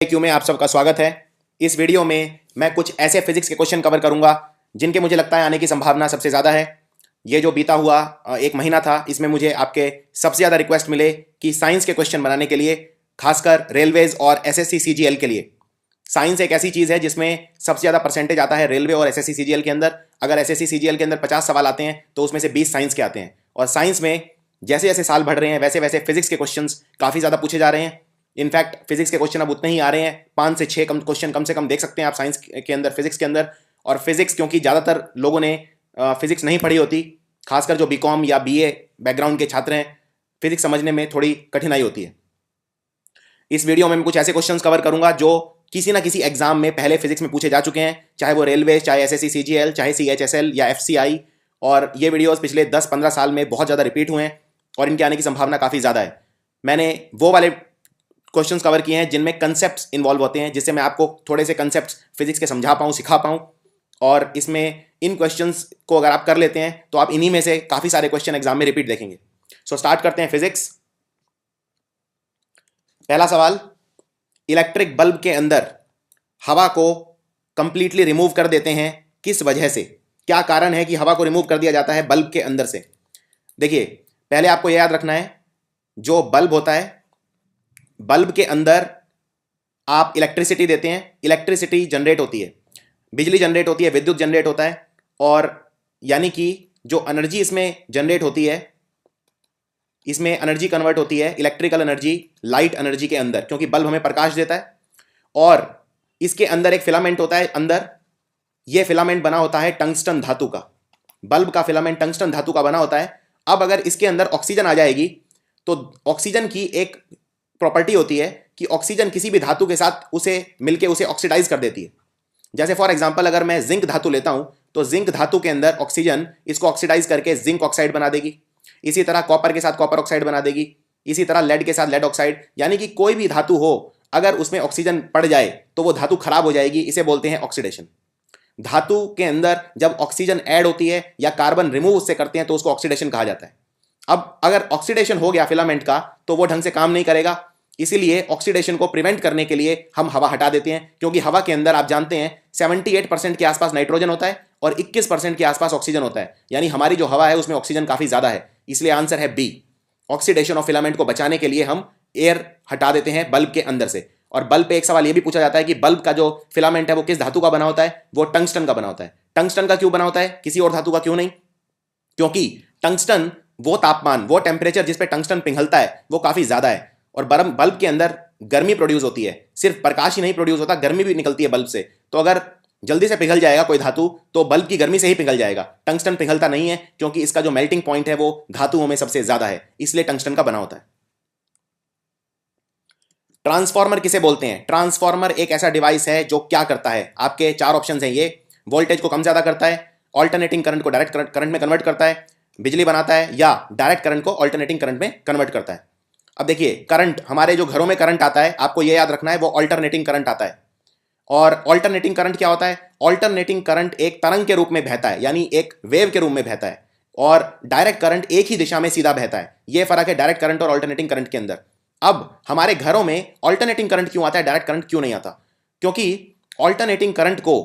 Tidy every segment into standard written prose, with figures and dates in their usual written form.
क्यों में आप सबका स्वागत है। इस वीडियो में मैं कुछ ऐसे फिजिक्स के क्वेश्चन कवर करूंगा जिनके मुझे लगता है आने की संभावना सबसे ज़्यादा है। ये जो बीता हुआ एक महीना था, इसमें मुझे आपके सबसे ज़्यादा रिक्वेस्ट मिले कि साइंस के क्वेश्चन बनाने के लिए, खासकर रेलवेज और एसएससी सीजीएल के लिए। साइंस एक ऐसी चीज़ है जिसमें सबसे ज़्यादा परसेंटेज आता है रेलवे और एसएससी सीजीएल के अंदर। अगर एसएससी सीजीएल के अंदर 50 सवाल आते हैं तो उसमें से 20 साइंस के आते हैं। और साइंस में जैसे जैसे साल बढ़ रहे हैं वैसे वैसे फिजिक्स के क्वेश्चंस काफ़ी ज़्यादा पूछे जा रहे हैं। इनफैक्ट फिजिक्स के क्वेश्चन अब उतने ही आ रहे हैं, 5 से 6 क्वेश्चन कम से कम देख सकते हैं आप साइंस के अंदर, फिजिक्स के अंदर। और फिजिक्स क्योंकि ज़्यादातर लोगों ने फिजिक्स नहीं पढ़ी होती, खासकर जो बीकॉम या बीए बैकग्राउंड के छात्र हैं, फिजिक्स समझने में थोड़ी कठिनाई होती है। इस वीडियो में मैं कुछ ऐसे क्वेश्चंस कवर करूंगा जो किसी ना किसी एग्जाम में पहले फिजिक्स में पूछे जा चुके हैं, चाहे वो रेलवे, चाहे एसएससी सीजीएल, चाहे सीएचएसएल या एफसीआई। और ये वीडियोस पिछले 10-15 साल में बहुत ज़्यादा रिपीट हुए हैं और इनके आने की संभावना काफ़ी ज़्यादा है। मैंने वो वाले क्वेश्चंस कवर किए हैं जिनमें कंसेप्ट्स इन्वॉल्व होते हैं, जिससे मैं आपको थोड़े से कंसेप्ट्स फिजिक्स के समझा पाऊँ, सिखा पाऊँ। और इसमें इन क्वेश्चंस को अगर आप कर लेते हैं तो आप इन्हीं में से काफ़ी सारे क्वेश्चन एग्जाम में रिपीट देखेंगे। सो स्टार्ट करते हैं फिजिक्स। पहला सवाल, इलेक्ट्रिक बल्ब के अंदर हवा को कंप्लीटली रिमूव कर देते हैं, किस वजह से? क्या कारण है कि हवा को रिमूव कर दिया जाता है बल्ब के अंदर से? देखिए, पहले आपको यह याद रखना है, जो बल्ब होता है, बल्ब के अंदर आप इलेक्ट्रिसिटी देते हैं, इलेक्ट्रिसिटी जनरेट होती है, बिजली जनरेट होती है, विद्युत जनरेट होता है। और यानी कि जो एनर्जी इसमें जनरेट होती है, इसमें एनर्जी कन्वर्ट होती है, इलेक्ट्रिकल एनर्जी लाइट एनर्जी के अंदर, क्योंकि बल्ब हमें प्रकाश देता है। और इसके अंदर एक फिलामेंट होता है अंदर, यह फिलामेंट बना होता है टंगस्टन धातु का। बल्ब का फिलामेंट टंगस्टन धातु का बना होता है। अब अगर इसके अंदर ऑक्सीजन आ जाएगी तो ऑक्सीजन की एक प्रॉपर्टी होती है कि ऑक्सीजन किसी भी धातु के साथ उसे मिलके उसे ऑक्सीडाइज कर देती है। जैसे फॉर एग्जांपल अगर मैं जिंक धातु लेता हूं तो जिंक धातु के अंदर ऑक्सीजन इसको ऑक्सीडाइज करके जिंक ऑक्साइड बना देगी। इसी तरह कॉपर के साथ कॉपर ऑक्साइड बना देगी। इसी तरह लेड के साथ लेड ऑक्साइड। यानी कि कोई भी धातु हो, अगर उसमें ऑक्सीजन पड़ जाए तो वो धातु खराब हो जाएगी। इसे बोलते हैं ऑक्सीडेशन। धातु के अंदर जब ऑक्सीजन ऐड होती है या कार्बन रिमूव उससे करते हैं तो उसको ऑक्सीडेशन कहा जाता है। अब अगर ऑक्सीडेशन हो गया फिलामेंट का तो वो ढंग से काम नहीं करेगा। इसीलिए ऑक्सीडेशन को प्रिवेंट करने के लिए हम हवा हटा देते हैं, क्योंकि हवा के अंदर आप जानते हैं 78% के आसपास नाइट्रोजन होता है और 21% के आसपास ऑक्सीजन होता है। यानी हमारी जो हवा है उसमें ऑक्सीजन काफी ज्यादा है। इसलिए आंसर है बी। ऑक्सीडेशन ऑफ फिलामेंट को बचाने के लिए हम एयर हटा देते हैं बल्ब के अंदर से। और बल्ब पे एक सवाल यह भी पूछा जाता है कि बल्ब का जो फिलामेंट है वो किस धातु का बना होता है? वो टंगस्टन का बना होता है। टंगस्टन का क्यों बना होता है, किसी और धातु का क्यों नहीं? क्योंकि टंगस्टन, वो तापमान, वो टेम्परेचर जिस पे टंगस्टन पिघलता है वो काफी ज्यादा है। और बल्ब के अंदर गर्मी प्रोड्यूस होती है, सिर्फ प्रकाश ही नहीं प्रोड्यूस होता, गर्मी भी निकलती है बल्ब से। तो अगर जल्दी से पिघल जाएगा कोई धातु तो बल्ब की गर्मी से ही पिघल जाएगा। टंगस्टन पिघलता नहीं है क्योंकि इसका जो मेल्टिंग पॉइंट है वो धातुओं में सबसे ज्यादा है, इसलिए टंगस्टन का बना होता है। ट्रांसफार्मर किसे बोलते हैं? ट्रांसफार्मर एक ऐसा डिवाइस है जो क्या करता है, आपके 4 ऑप्शन हैं ये। वोल्टेज को कम ज्यादा करता है, ऑल्टरनेटिंग करंट को डायरेक्ट करंट में कन्वर्ट करता है, बिजली बनाता है, या डायरेक्ट करंट को ऑल्टरनेटिंग करंट में कन्वर्ट करता है। अब देखिए, करंट, हमारे जो घरों में करंट आता है, आपको यह याद रखना है, वो ऑल्टरनेटिंग करंट आता है। और ऑल्टरनेटिंग करंट क्या होता है? ऑल्टरनेटिंग करंट एक तरंग के रूप में बहता है, यानी एक वेव के रूप में बहता है। और डायरेक्ट करंट एक ही दिशा में सीधा बहता है। यह फर्क है डायरेक्ट करंट और ऑल्टरनेटिंग करंट के अंदर। अब हमारे घरों में ऑल्टरनेटिंग करंट क्यों आता है, डायरेक्ट करंट क्यों नहीं आता? क्योंकि ऑल्टरनेटिंग करंट को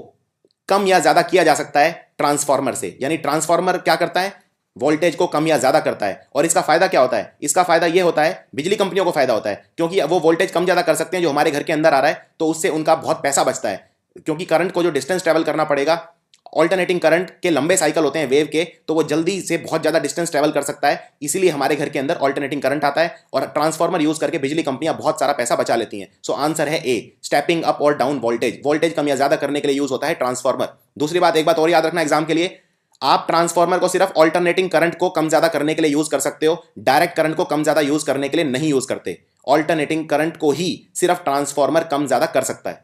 कम या ज्यादा किया जा सकता है ट्रांसफार्मर से। यानी ट्रांसफार्मर क्या करता है? वोल्टेज को कम या ज्यादा करता है। और इसका फायदा क्या होता है? इसका फायदा यह होता है, बिजली कंपनियों को फायदा होता है, क्योंकि वो वोल्टेज कम ज्यादा कर सकते हैं जो हमारे घर के अंदर आ रहा है, तो उससे उनका बहुत पैसा बचता है। क्योंकि करंट को जो डिस्टेंस ट्रेवल करना पड़ेगा, ऑल्टरनेटिंग करंट के लंबे साइकिल होते हैं वेव के, तो वो जल्दी से बहुत ज्यादा डिस्टेंस ट्रेवल कर सकता है। इसीलिए हमारे घर के अंदर ऑल्टरनेटिंग करंट आता है और ट्रांसफार्मर यूज करके बिजली कंपनियां बहुत सारा पैसा बचा लेती हैं। सो आंसर है ए, स्टेपिंग अप और डाउन वोल्टेज। वोल्टेज कम या ज्यादा करने के लिए यूज होता है ट्रांसफार्मर। दूसरी बात, एक बात और याद रखना एग्जाम के लिए, आप ट्रांसफार्मर को सिर्फ ऑल्टरनेटिंग करंट को कम ज्यादा करने के लिए यूज कर सकते हो, डायरेक्ट करंट को कम ज्यादा यूज करने के लिए नहीं यूज करते। ऑल्टरनेटिंग करंट को ही सिर्फ ट्रांसफार्मर कम ज्यादा कर सकता है।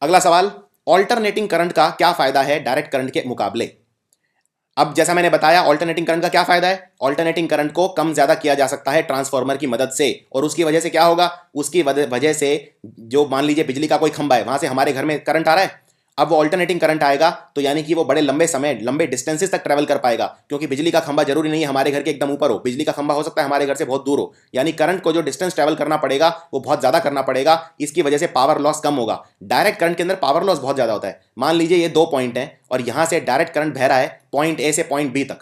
अगला सवाल, ऑल्टरनेटिंग करंट का क्या फायदा है डायरेक्ट करंट के मुकाबले? अब जैसा मैंने बताया, ऑल्टरनेटिंग करंट का क्या फायदा है? ऑल्टरनेटिंग करंट को कम ज्यादा किया जा सकता है ट्रांसफार्मर की मदद से। और उसकी वजह से क्या होगा? उसकी वजह से जो मान लीजिए बिजली का कोई खंभा है, वहां से हमारे घर में करंट आ रहा है, अब वो ऑल्टरनेटिंग करंट आएगा तो यानी कि वो बड़े लंबे समय लंबे डिस्टेंसेस तक ट्रैवल कर पाएगा, क्योंकि बिजली का खंभा जरूरी नहीं है हमारे घर के एकदम ऊपर हो, बिजली का खंभा हो सकता है हमारे घर से बहुत दूर हो, यानी करंट को जो डिस्टेंस ट्रैवल करना पड़ेगा वो बहुत ज्यादा करना पड़ेगा, इसकी वजह से पावर लॉस कम होगा। डायरेक्ट करंट के अंदर पावर लॉस बहुत ज्यादा होता है। मान लीजिए ये 2 पॉइंट है और यहां से डायरेक्ट करंट बह रहा है पॉइंट ए से पॉइंट बी तक,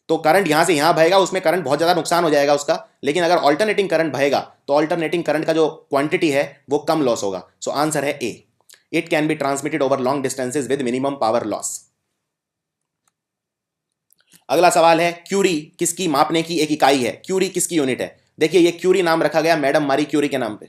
तो करंट यहां से यहां बहेगा, उसमें करंट बहुत ज्यादा नुकसान हो जाएगा उसका। लेकिन अगर ऑल्टरनेटिंग करंट बहेगा तो ऑल्टरनेटिंग करंट का जो क्वांटिटी है वो कम लॉस होगा। सो आंसर है A, it can be transmitted over long distances with minimum power loss. अगला सवाल है क्यूरी किसकी मापने की एक इकाई है, क्यूरी किसकी यूनिट है। देखिए ये क्यूरी नाम रखा गया मैडम मारी क्यूरी के नाम पे,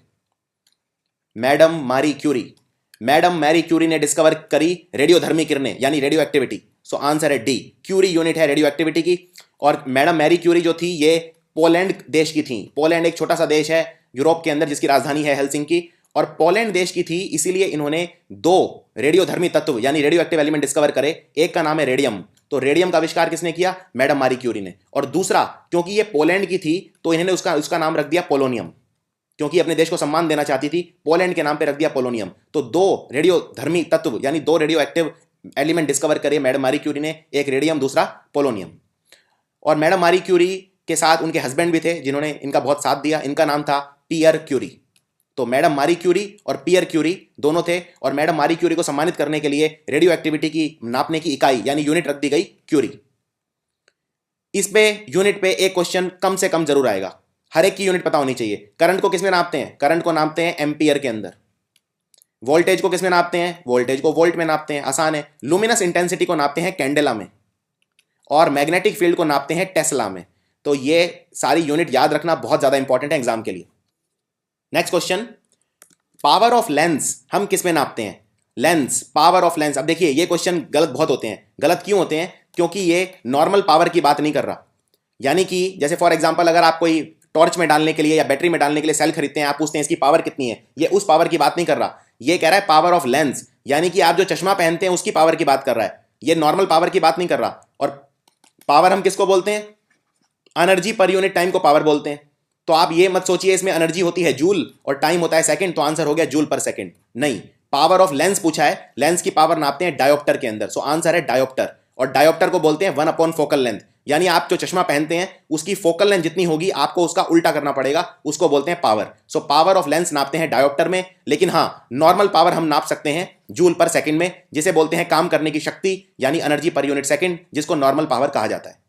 मैडम मारी क्यूरी। मैडम मैरी क्यूरी ने डिस्कवर करी रेडियोधर्मी किरणें यानी रेडियो एक्टिविटी। सो आंसर है डी, क्यूरी यूनिट है रेडियो एक्टिविटी की। और मैडम मैरी क्यूरी जो थी ये पोलैंड देश की थी। पोलैंड एक छोटा सा देश है यूरोप के अंदर जिसकी राजधानी है हेलसिंकी, और पोलैंड देश की थी, इसीलिए इन्होंने 2 रेडियोधर्मी तत्व यानी रेडियो एक्टिव एलिमेंट डिस्कवर करे। एक का नाम है रेडियम, तो रेडियम का आविष्कार किसने किया, मैडम मारी क्यूरी ने। और दूसरा, क्योंकि ये पोलैंड की थी तो इन्होंने उसका नाम रख दिया पोलोनियम, क्योंकि अपने देश को सम्मान देना चाहती थी, पोलैंड के नाम पे रख दिया पोलोनियम। तो 2 रेडियोधर्मी तत्व यानी 2 रेडियो एक्टिव एलिमेंट डिस्कवर करे मैडम मारी क्यूरी ने, एक रेडियम दूसरा पोलोनियम। और मैडम मारी क्यूरी के साथ उनके हस्बैंड भी थे जिन्होंने इनका बहुत साथ दिया, इनका नाम था पियर क्यूरी। तो मैडम मारी क्यूरी और पियर क्यूरी दोनों थे, और मैडम मारी क्यूरी को सम्मानित करने के लिए रेडियो एक्टिविटी की नापने की इकाई यानी यूनिट रख दी गई क्यूरी। इस पे यूनिट पे एक क्वेश्चन कम से कम जरूर आएगा, हर एक की यूनिट पता होनी चाहिए। करंट को किसमें नापते हैं, करंट को नापते हैं एम्पियर के अंदर। वोल्टेज को किसमें नापते हैं, वोल्टेज को वोल्ट में नापते हैं, आसान है। लुमिनस इंटेंसिटी को नापते हैं कैंडेला में, और मैग्नेटिक फील्ड को नापते हैं टेस्ला में। तो ये सारी यूनिट याद रखना बहुत ज्यादा इंपॉर्टेंट है एग्जाम के लिए। Next question, power of lens हम किस में नापते हैं, लेंस, पावर ऑफ लेंस। अब देखिए ये क्वेश्चन गलत बहुत होते हैं। गलत क्यों होते हैं, क्योंकि ये नॉर्मल पावर की बात नहीं कर रहा। यानी कि जैसे फॉर एग्जांपल अगर आप कोई टॉर्च में डालने के लिए या बैटरी में डालने के लिए सेल खरीदते हैं, आप पूछते हैं इसकी पावर कितनी है, ये उस पावर की बात नहीं कर रहा। ये कह रहा है पावर ऑफ लेंस, यानी कि आप जो चश्मा पहनते हैं उसकी पावर की बात कर रहा है, ये नॉर्मल पावर की बात नहीं कर रहा। और पावर हम किसको बोलते हैं, एनर्जी पर यूनिट टाइम को पावर बोलते हैं। तो आप ये मत सोचिए इसमें एनर्जी होती है जूल और टाइम होता है सेकंड, तो आंसर हो गया जूल पर सेकंड। नहीं, पावर ऑफ लेंस पूछा है, लेंस की पावर नापते हैं डायोप्टर के अंदर। सो आंसर है डायोप्टर, और डायोप्टर को बोलते हैं 1/फोकल लेंथ, यानी आप जो चश्मा पहनते हैं उसकी फोकल लेंथ जितनी होगी आपको उसका उल्टा करना पड़ेगा, उसको बोलते हैं power. So power of lens नापते हैं डायोप्टर में। लेकिन हाँ, नॉर्मल पावर हम नाप सकते हैं जूल पर सेकंड में, जिसे बोलते हैं काम करने की शक्ति यानी एनर्जी पर यूनिट सेकंड, जिसको नॉर्मल पावर कहा जाता है।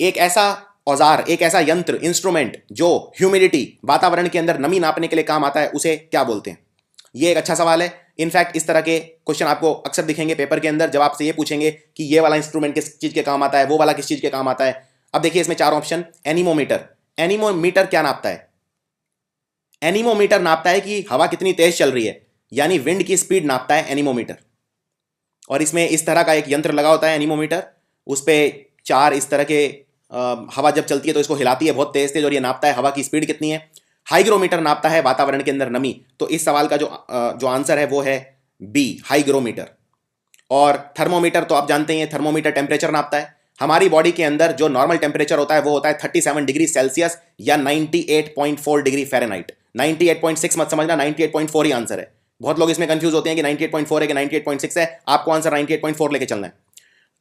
एक ऐसा औजार, एक ऐसा यंत्र, इंस्ट्रूमेंट जो ह्यूमिडिटी, वातावरण के अंदर नमी नापने के लिए काम आता है, उसे क्या बोलते हैं। ये एक अच्छा सवाल है। इनफैक्ट इस तरह के क्वेश्चन आपको अक्सर दिखेंगे पेपर के अंदर, जब आपसे ये पूछेंगे कि ये वाला इंस्ट्रूमेंट किस चीज के काम आता है, वो वाला किस चीज के काम आता है। अब देखिए इसमें 4 ऑप्शन। एनीमोमीटर, एनीमोमीटर क्या नापता है, एनीमोमीटर नापता है कि हवा कितनी तेज चल रही है, यानी विंड की स्पीड नापता है एनीमोमीटर। और इसमें इस तरह का एक यंत्र लगा होता है एनीमोमीटर, उस पर 4 इस तरह के हवा जब चलती है तो इसको हिलाती है बहुत तेज तेज, और ये नापता है हवा की स्पीड कितनी है। हाइग्रोमीटर नापता है वातावरण के अंदर नमी। तो इस सवाल का जो आंसर है वो है बी, हाइग्रोमीटर। और थर्मोमीटर तो आप जानते हैं, थर्मोमीटर टेम्परेचर नापता है। हमारी बॉडी के अंदर जो नॉर्मल टेम्परेचर होता है वो होता है 37 डिग्री सेल्सियस या 98.4 डिग्री फ़ारेनहाइट। 98.6 मत समझना, 98.4 ही आंसर है। बहुत लोग इसमें कंफ्यूज होते हैं कि 98.4 है कि 98.6 है, आपको आंसर 98.4 लेके चलना है।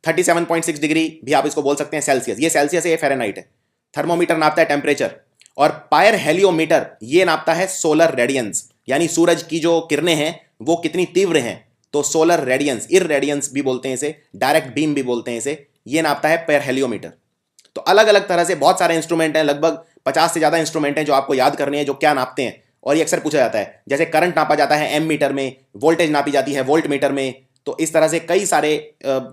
37.6 डिग्री भी आप इसको बोल सकते हैं सेल्सियस, ये सेल्सियस है, ये फ़ारेनहाइट है। थर्मोमीटर नापता है टेम्परेचर। और पायर हेलियोमीटर ये नापता है सोलर रेडियंस, यानी सूरज की जो किरणें हैं वो कितनी तीव्र हैं। तो सोलर रेडियंस, इररेडियंस भी बोलते हैं इसे, डायरेक्ट बीम भी बोलते हैं इसे, ये नापता है पायर हेलियोमीटर। तो अलग अलग तरह से बहुत सारे इंस्ट्रूमेंट हैं, लगभग 50 से ज़्यादा इंस्ट्रूमेंट हैं जो आपको याद करने हैं, जो क्या नापते हैं। और ये अक्सर पूछा जाता है, जैसे करंट नापा जाता है एम मीटर में, वोल्टेज नापी जाती है वोल्ट मीटर में। तो इस तरह से कई सारे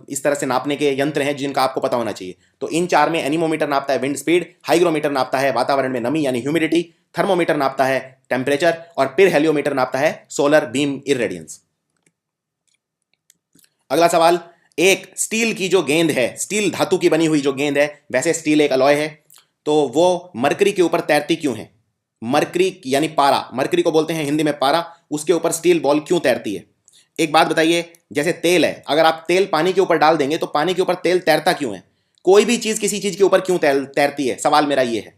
इस तरह से नापने के यंत्र हैं जिनका आपको पता होना चाहिए। तो इन 4 में एनीमोमीटर नापता है विंड स्पीड, हाइग्रोमीटर नापता है वातावरण में नमी यानी ह्यूमिडिटी, थर्मोमीटर नापता है टेम्परेचर, और फिर हेलियोमीटर नापता है सोलर बीम इररेडियंस। अगला सवाल, एक स्टील की जो गेंद है, स्टील धातु की बनी हुई जो गेंद है, वैसे स्टील एक अलॉय है, तो वो मरकरी के ऊपर तैरती क्यों है। मरकरी यानी पारा, मरकरी को बोलते हैं हिंदी में पारा, उसके ऊपर स्टील बॉल क्यों तैरती है। एक बात बताइए, जैसे तेल है, अगर आप तेल पानी के ऊपर डाल देंगे तो पानी के ऊपर तेल तैरता क्यों है। कोई भी चीज किसी चीज के ऊपर क्यों तैरती है, सवाल मेरा ये है।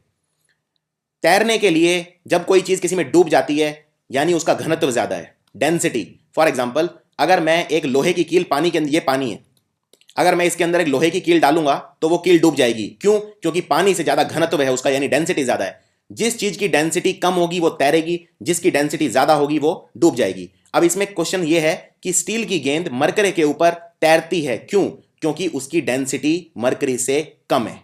तैरने के लिए जब कोई चीज किसी में डूब जाती है यानी उसका घनत्व ज्यादा है, डेंसिटी। फॉर एग्जाम्पल, अगर मैं एक लोहे की कील पानी के अंदर, ये पानी है, अगर मैं इसके अंदर एक लोहे की कील डालूंगा तो वो कील डूब जाएगी। क्यों? क्योंकि पानी से ज्यादा घनत्व है उसका, यानी डेंसिटी ज्यादा है। जिस चीज की डेंसिटी कम होगी वो तैरेगी, जिसकी डेंसिटी ज्यादा होगी वो डूब जाएगी। अब इसमें क्वेश्चन ये है कि स्टील की गेंद मरकरी के ऊपर तैरती है, क्यों? क्योंकि उसकी डेंसिटी मरकरी से कम है,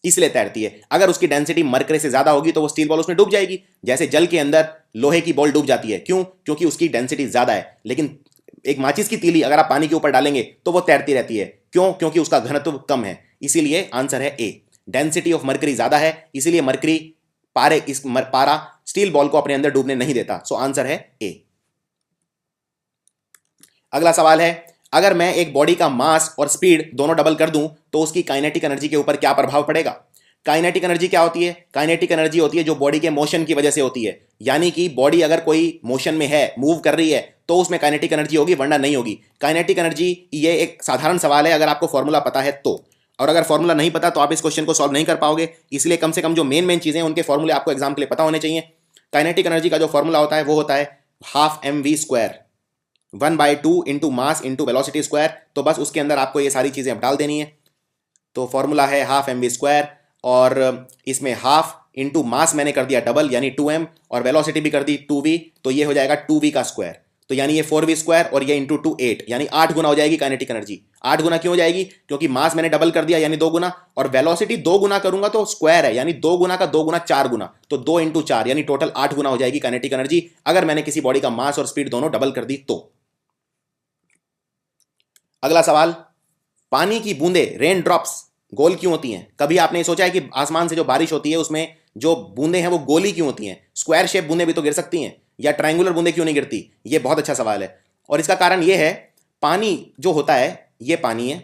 इसलिए तैरती है। अगर उसकी डेंसिटी मरकरी से ज्यादा होगी तो वो स्टील बॉल उसमें डूब जाएगी। जैसे जल के अंदर लोहे की बॉल डूब जाती है, क्यों? क्योंकि उसकी डेंसिटी ज्यादा है। लेकिन एक माचिस की तीली अगर आप पानी के ऊपर डालेंगे तो वो तैरती रहती है, क्यों? क्योंकि उसका घनत्व कम है। इसीलिए आंसर है ए, डेंसिटी ऑफ मरकरी ज्यादा है, इसीलिए मरकरी पारा स्टील बॉल को अपने अंदर डूबने नहीं देता। सो आंसर है ए। अगला सवाल है, अगर मैं एक बॉडी का मास और स्पीड दोनों डबल कर दूं तो उसकी काइनेटिक एनर्जी के ऊपर क्या प्रभाव पड़ेगा? काइनेटिक एनर्जी क्या होती है? काइनेटिक एनर्जी होती है जो बॉडी के मोशन की वजह से होती है। यानी कि बॉडी अगर कोई मोशन में है, मूव कर रही है, तो उसमें काइनेटिक एनर्जी होगी, वरना नहीं होगी। काइनेटिक एनर्जी ये एक साधारण सवाल है अगर आपको फॉर्मूला पता है तो, और अगर फॉर्मूला नहीं पता तो आप इस क्वेश्चन को सॉल्व नहीं कर पाओगे। इसलिए कम से कम जो मेन चीजें हैं उनके फॉर्मूले आपको एग्जाम के लिए पता होने चाहिए। काइनेटिक एनर्जी का जो फॉर्मूला होता है वो होता है half mv², 1/2 into mass into velocity square. तो बस उसके अंदर आपको ये सारी चीजें डाल देनी है। तो फॉर्मूला है हाफ mv², और इसमें हाफ इंटू मास मैंने कर दिया डबल यानी 2m, और वेलोसिटी भी कर दी 2v, तो ये हो जाएगा 2v का स्क्वायर। तो यानी ये 4v² और ये इंटू 2 8, यानी 8 गुना हो जाएगी काइनेटिक एनर्जी। 8 गुना क्यों हो जाएगी? क्योंकि मास मैंने डबल कर दिया यानी 2 गुना, और वेलोसिटी 2 गुना करूंगा तो स्क्वायर है, यानी 2 गुना का 2 गुना 4 गुना, तो 2 इंटू 4 यानी टोटल 8 गुना हो जाएगी काइनेटिक एनर्जी, अगर मैंने किसी बॉडी का मास और स्पीड दोनों डबल कर दी तो। अगला सवाल, पानी की बूंदे रेन ड्रॉप्स गोल क्यों होती हैं? कभी आपने सोचा है कि आसमान से जो बारिश होती है उसमें जो बूंदे हैं वो गोली क्यों होती हैं? स्क्वायर शेप बूंदे भी तो गिर सकती हैं, या ट्रायंगुलर बूंदे क्यों नहीं गिरती? ये बहुत अच्छा सवाल है, और इसका कारण ये है, पानी जो होता है, ये पानी है,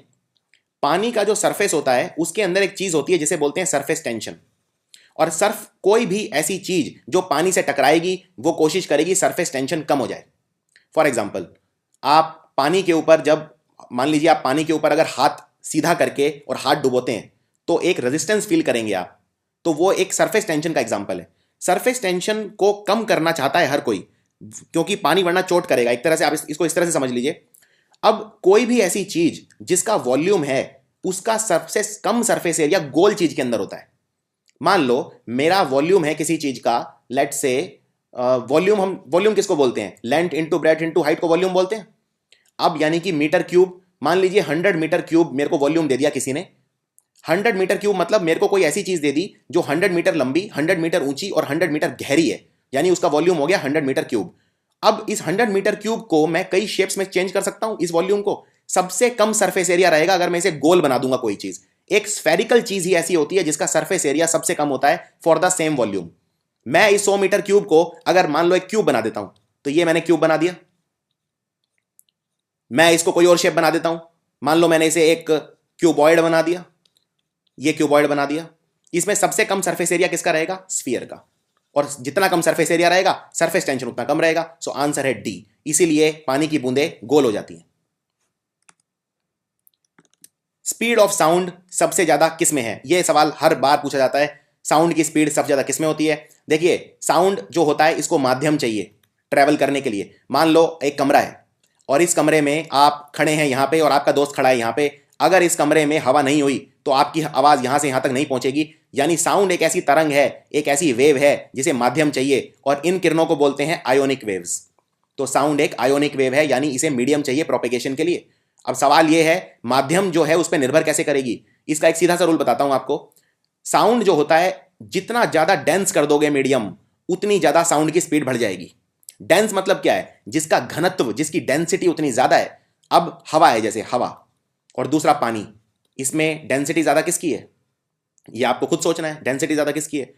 पानी का जो सरफेस होता है उसके अंदर एक चीज होती है जिसे बोलते हैं सरफेस टेंशन। और सर्फ कोई भी ऐसी चीज जो पानी से टकराएगी वो कोशिश करेगी सरफेस टेंशन कम हो जाए। फॉर एग्जाम्पल, आप पानी के ऊपर जब, मान लीजिए आप पानी के ऊपर अगर हाथ सीधा करके और हाथ डुबोते हैं तो एक रेजिस्टेंस फील करेंगे आप, तो वो एक सरफेस टेंशन का एग्जांपल है। सरफेस टेंशन को कम करना चाहता है हर कोई, क्योंकि पानी वरना चोट करेगा। एक तरह से आप इसको इस तरह से समझ लीजिए, अब कोई भी ऐसी चीज जिसका वॉल्यूम है उसका सबसे कम सरफेस एरिया गोल चीज के अंदर होता है। मान लो मेरा वॉल्यूम है किसी चीज का, लेट से वॉल्यूम, हम वॉल्यूम किसको बोलते हैं? Length into breadth into height को वॉल्यूम बोलते हैं। अब यानी कि मीटर क्यूब, मान लीजिए 100 मीटर क्यूब मेरे को वॉल्यूम दे दिया किसी ने। 100 मीटर क्यूब मतलब मेरे को कोई ऐसी चीज दे दी जो 100 मीटर लंबी, 100 मीटर ऊंची और 100 मीटर गहरी है, यानी उसका वॉल्यूम हो गया 100 मीटर क्यूब। अब इस 100 मीटर क्यूब को मैं कई शेप्स में चेंज कर सकता हूं। इस वॉल्यूम को सबसे कम सरफेस एरिया रहेगा अगर मैं इसे गोल बना दूंगा। कोई चीज, एक स्फेरिकल चीज ही ऐसी होती है जिसका सरफेस एरिया सबसे कम होता है फॉर द सेम वॉल्यूम। मैं इस 100 मीटर क्यूब को अगर मान लो एक क्यूब बना देता हूं, तो ये मैंने क्यूब बना दिया। मैं इसको कोई और शेप बना देता हूं, मान लो मैंने इसे एक क्यूबॉइड बना दिया, ये क्यूबॉइड बना दिया। इसमें सबसे कम सरफेस एरिया किसका रहेगा? स्फीयर का। और जितना कम सरफेस एरिया रहेगा सरफेस टेंशन उतना कम रहेगा। सो आंसर है डी, इसीलिए पानी की बूंदें गोल हो जाती हैं। स्पीड ऑफ साउंड सबसे ज्यादा किस में है? यह सवाल हर बार पूछा जाता है, साउंड की स्पीड सबसे ज्यादा किस में होती है? देखिए, साउंड जो होता है इसको माध्यम चाहिए ट्रेवल करने के लिए। मान लो एक कमरा है और इस कमरे में आप खड़े हैं यहां पे और आपका दोस्त खड़ा है यहां पे। अगर इस कमरे में हवा नहीं हुई तो आपकी आवाज यहां से यहां तक नहीं पहुंचेगी। यानी साउंड एक ऐसी तरंग है, एक ऐसी वेव है जिसे माध्यम चाहिए, और इन किरणों को बोलते हैं आयोनिक वेव्स। तो साउंड एक आयोनिक वेव है, यानी इसे मीडियम चाहिए प्रोपेगेशन के लिए। अब सवाल यह है, माध्यम जो है उस पर निर्भर कैसे करेगी? इसका एक सीधा सा रूल बताता हूं आपको। साउंड जो होता है, जितना ज्यादा डेंस कर दोगे मीडियम, उतनी ज्यादा साउंड की स्पीड बढ़ जाएगी। डेंस मतलब क्या है? जिसका घनत्व, जिसकी डेंसिटी उतनी ज्यादा है। अब हवा है, जैसे हवा, और दूसरा पानी, इसमें डेंसिटी ज्यादा किसकी है? ये आपको खुद सोचना है, डेंसिटी ज्यादा किसकी है।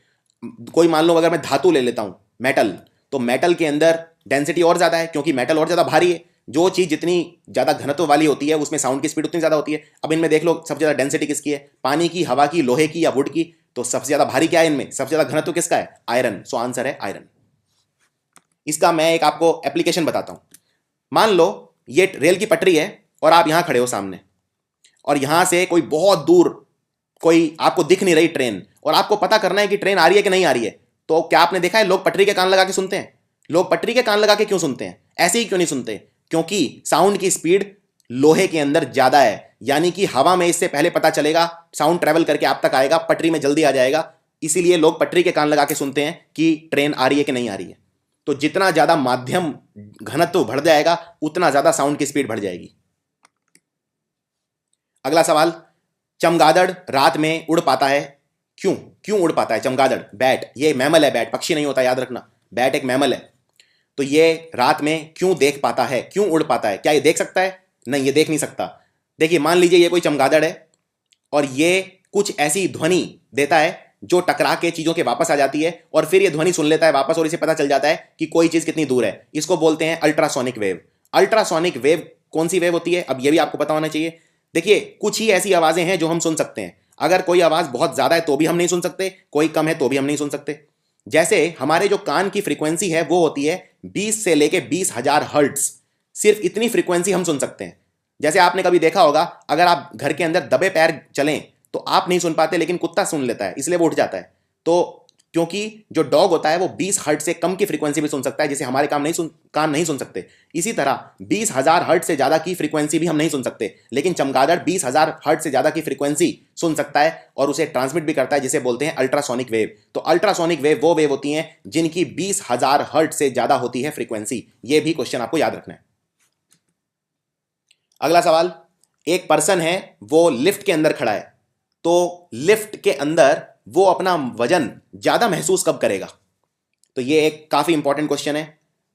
कोई मान लो अगर मैं धातु ले लेता हूं, मेटल, तो मेटल के अंदर डेंसिटी और ज्यादा है क्योंकि मेटल और ज्यादा भारी है। जो चीज जितनी ज्यादा घनत्व वाली होती है उसमें साउंड की स्पीड उतनी ज्यादा होती है। अब इनमें देख लो सबसे ज्यादा डेंसिटी किसकी है? पानी की, हवा की, लोहे की या वुड की? तो सबसे ज्यादा भारी क्या है इनमें? सबसे ज्यादा घनत्व किसका है? आयरन। सो आंसर है आयरन। इसका मैं एक आपको एप्लीकेशन बताता हूं। मान लो ये रेल की पटरी है और आप यहां खड़े हो सामने, और यहां से कोई बहुत दूर कोई आपको दिख नहीं रही ट्रेन, और आपको पता करना है कि ट्रेन आ रही है कि नहीं आ रही है। तो क्या आपने देखा है लोग पटरी के कान लगा के सुनते हैं? लोग पटरी के कान लगा के क्यों सुनते हैं? ऐसे ही क्यों नहीं सुनते? क्योंकि साउंड की स्पीड लोहे के अंदर ज्यादा है, यानी कि हवा में इससे पहले पता चलेगा, साउंड ट्रेवल करके आप तक आएगा, पटरी में जल्दी आ जाएगा। इसीलिए लोग पटरी के कान लगा के सुनते हैं कि ट्रेन आ रही है कि नहीं आ रही है। तो जितना ज्यादा माध्यम घनत्व बढ़ जाएगा उतना ज्यादा साउंड की स्पीड बढ़ जाएगी। अगला सवाल, चमगादड़ रात में उड़ पाता है, क्यों? क्यों उड़ पाता है चमगादड़? बैट, ये मैमल है, बैट पक्षी नहीं होता, याद रखना, बैट एक मैमल है। तो ये रात में क्यों देख पाता है, क्यों उड़ पाता है? क्या ये देख सकता है? नहीं, ये देख नहीं सकता। देखिए, मान लीजिए ये कोई चमगादड़ है और ये कुछ ऐसी ध्वनि देता है जो टकरा के चीजों के वापस आ जाती है, और फिर ये ध्वनि सुन लेता है वापस और इसे पता चल जाता है कि कोई चीज कितनी दूर है। इसको बोलते हैं अल्ट्रासोनिक वेव। अल्ट्रासोनिक वेव कौन सी वेव होती है, अब ये भी आपको पता होना चाहिए। देखिए, कुछ ही ऐसी आवाजें हैं जो हम सुन सकते हैं। अगर कोई आवाज बहुत ज्यादा है तो भी हम नहीं सुन सकते, कोई कम है तो भी हम नहीं सुन सकते। जैसे हमारे जो कान की फ्रीक्वेंसी है वो होती है 20 से लेके 20,000 हर्ट्ज, सिर्फ इतनी फ्रीक्वेंसी हम सुन सकते हैं। जैसे आपने कभी देखा होगा, अगर आप घर के अंदर दबे पैर चलें तो आप नहीं सुन पाते, लेकिन कुत्ता सुन लेता है, इसलिए वो उठ जाता है। तो क्योंकि जो डॉग होता है वो 20 हर्ट्ज से कम की फ्रीक्वेंसी भी सुन सकता है, जिसे हमारे कान नहीं सुन सकते। इसी तरह 20,000 हर्ट्ज से ज्यादा की फ्रीक्वेंसी भी हम नहीं सुन सकते, लेकिन चमगादड़ 20,000 हर्ट्ज से ज्यादा की फ्रीक्वेंसी सुन सकता है और उसे ट्रांसमिट भी करता है, जिसे बोलते हैं अल्ट्रासोनिक वेव। तो अल्ट्रासोनिक वेव वो वेव होती हैं जिनकी 20,000 हर्ट्ज से ज्यादा होती है फ्रीक्वेंसी। ये भी क्वेश्चन आपको याद रखना है। अगला सवाल, एक पर्सन है, वो लिफ्ट के अंदर खड़ा है, तो लिफ्ट के अंदर वो अपना वजन ज्यादा महसूस कब करेगा? तो ये एक काफी इंपॉर्टेंट क्वेश्चन है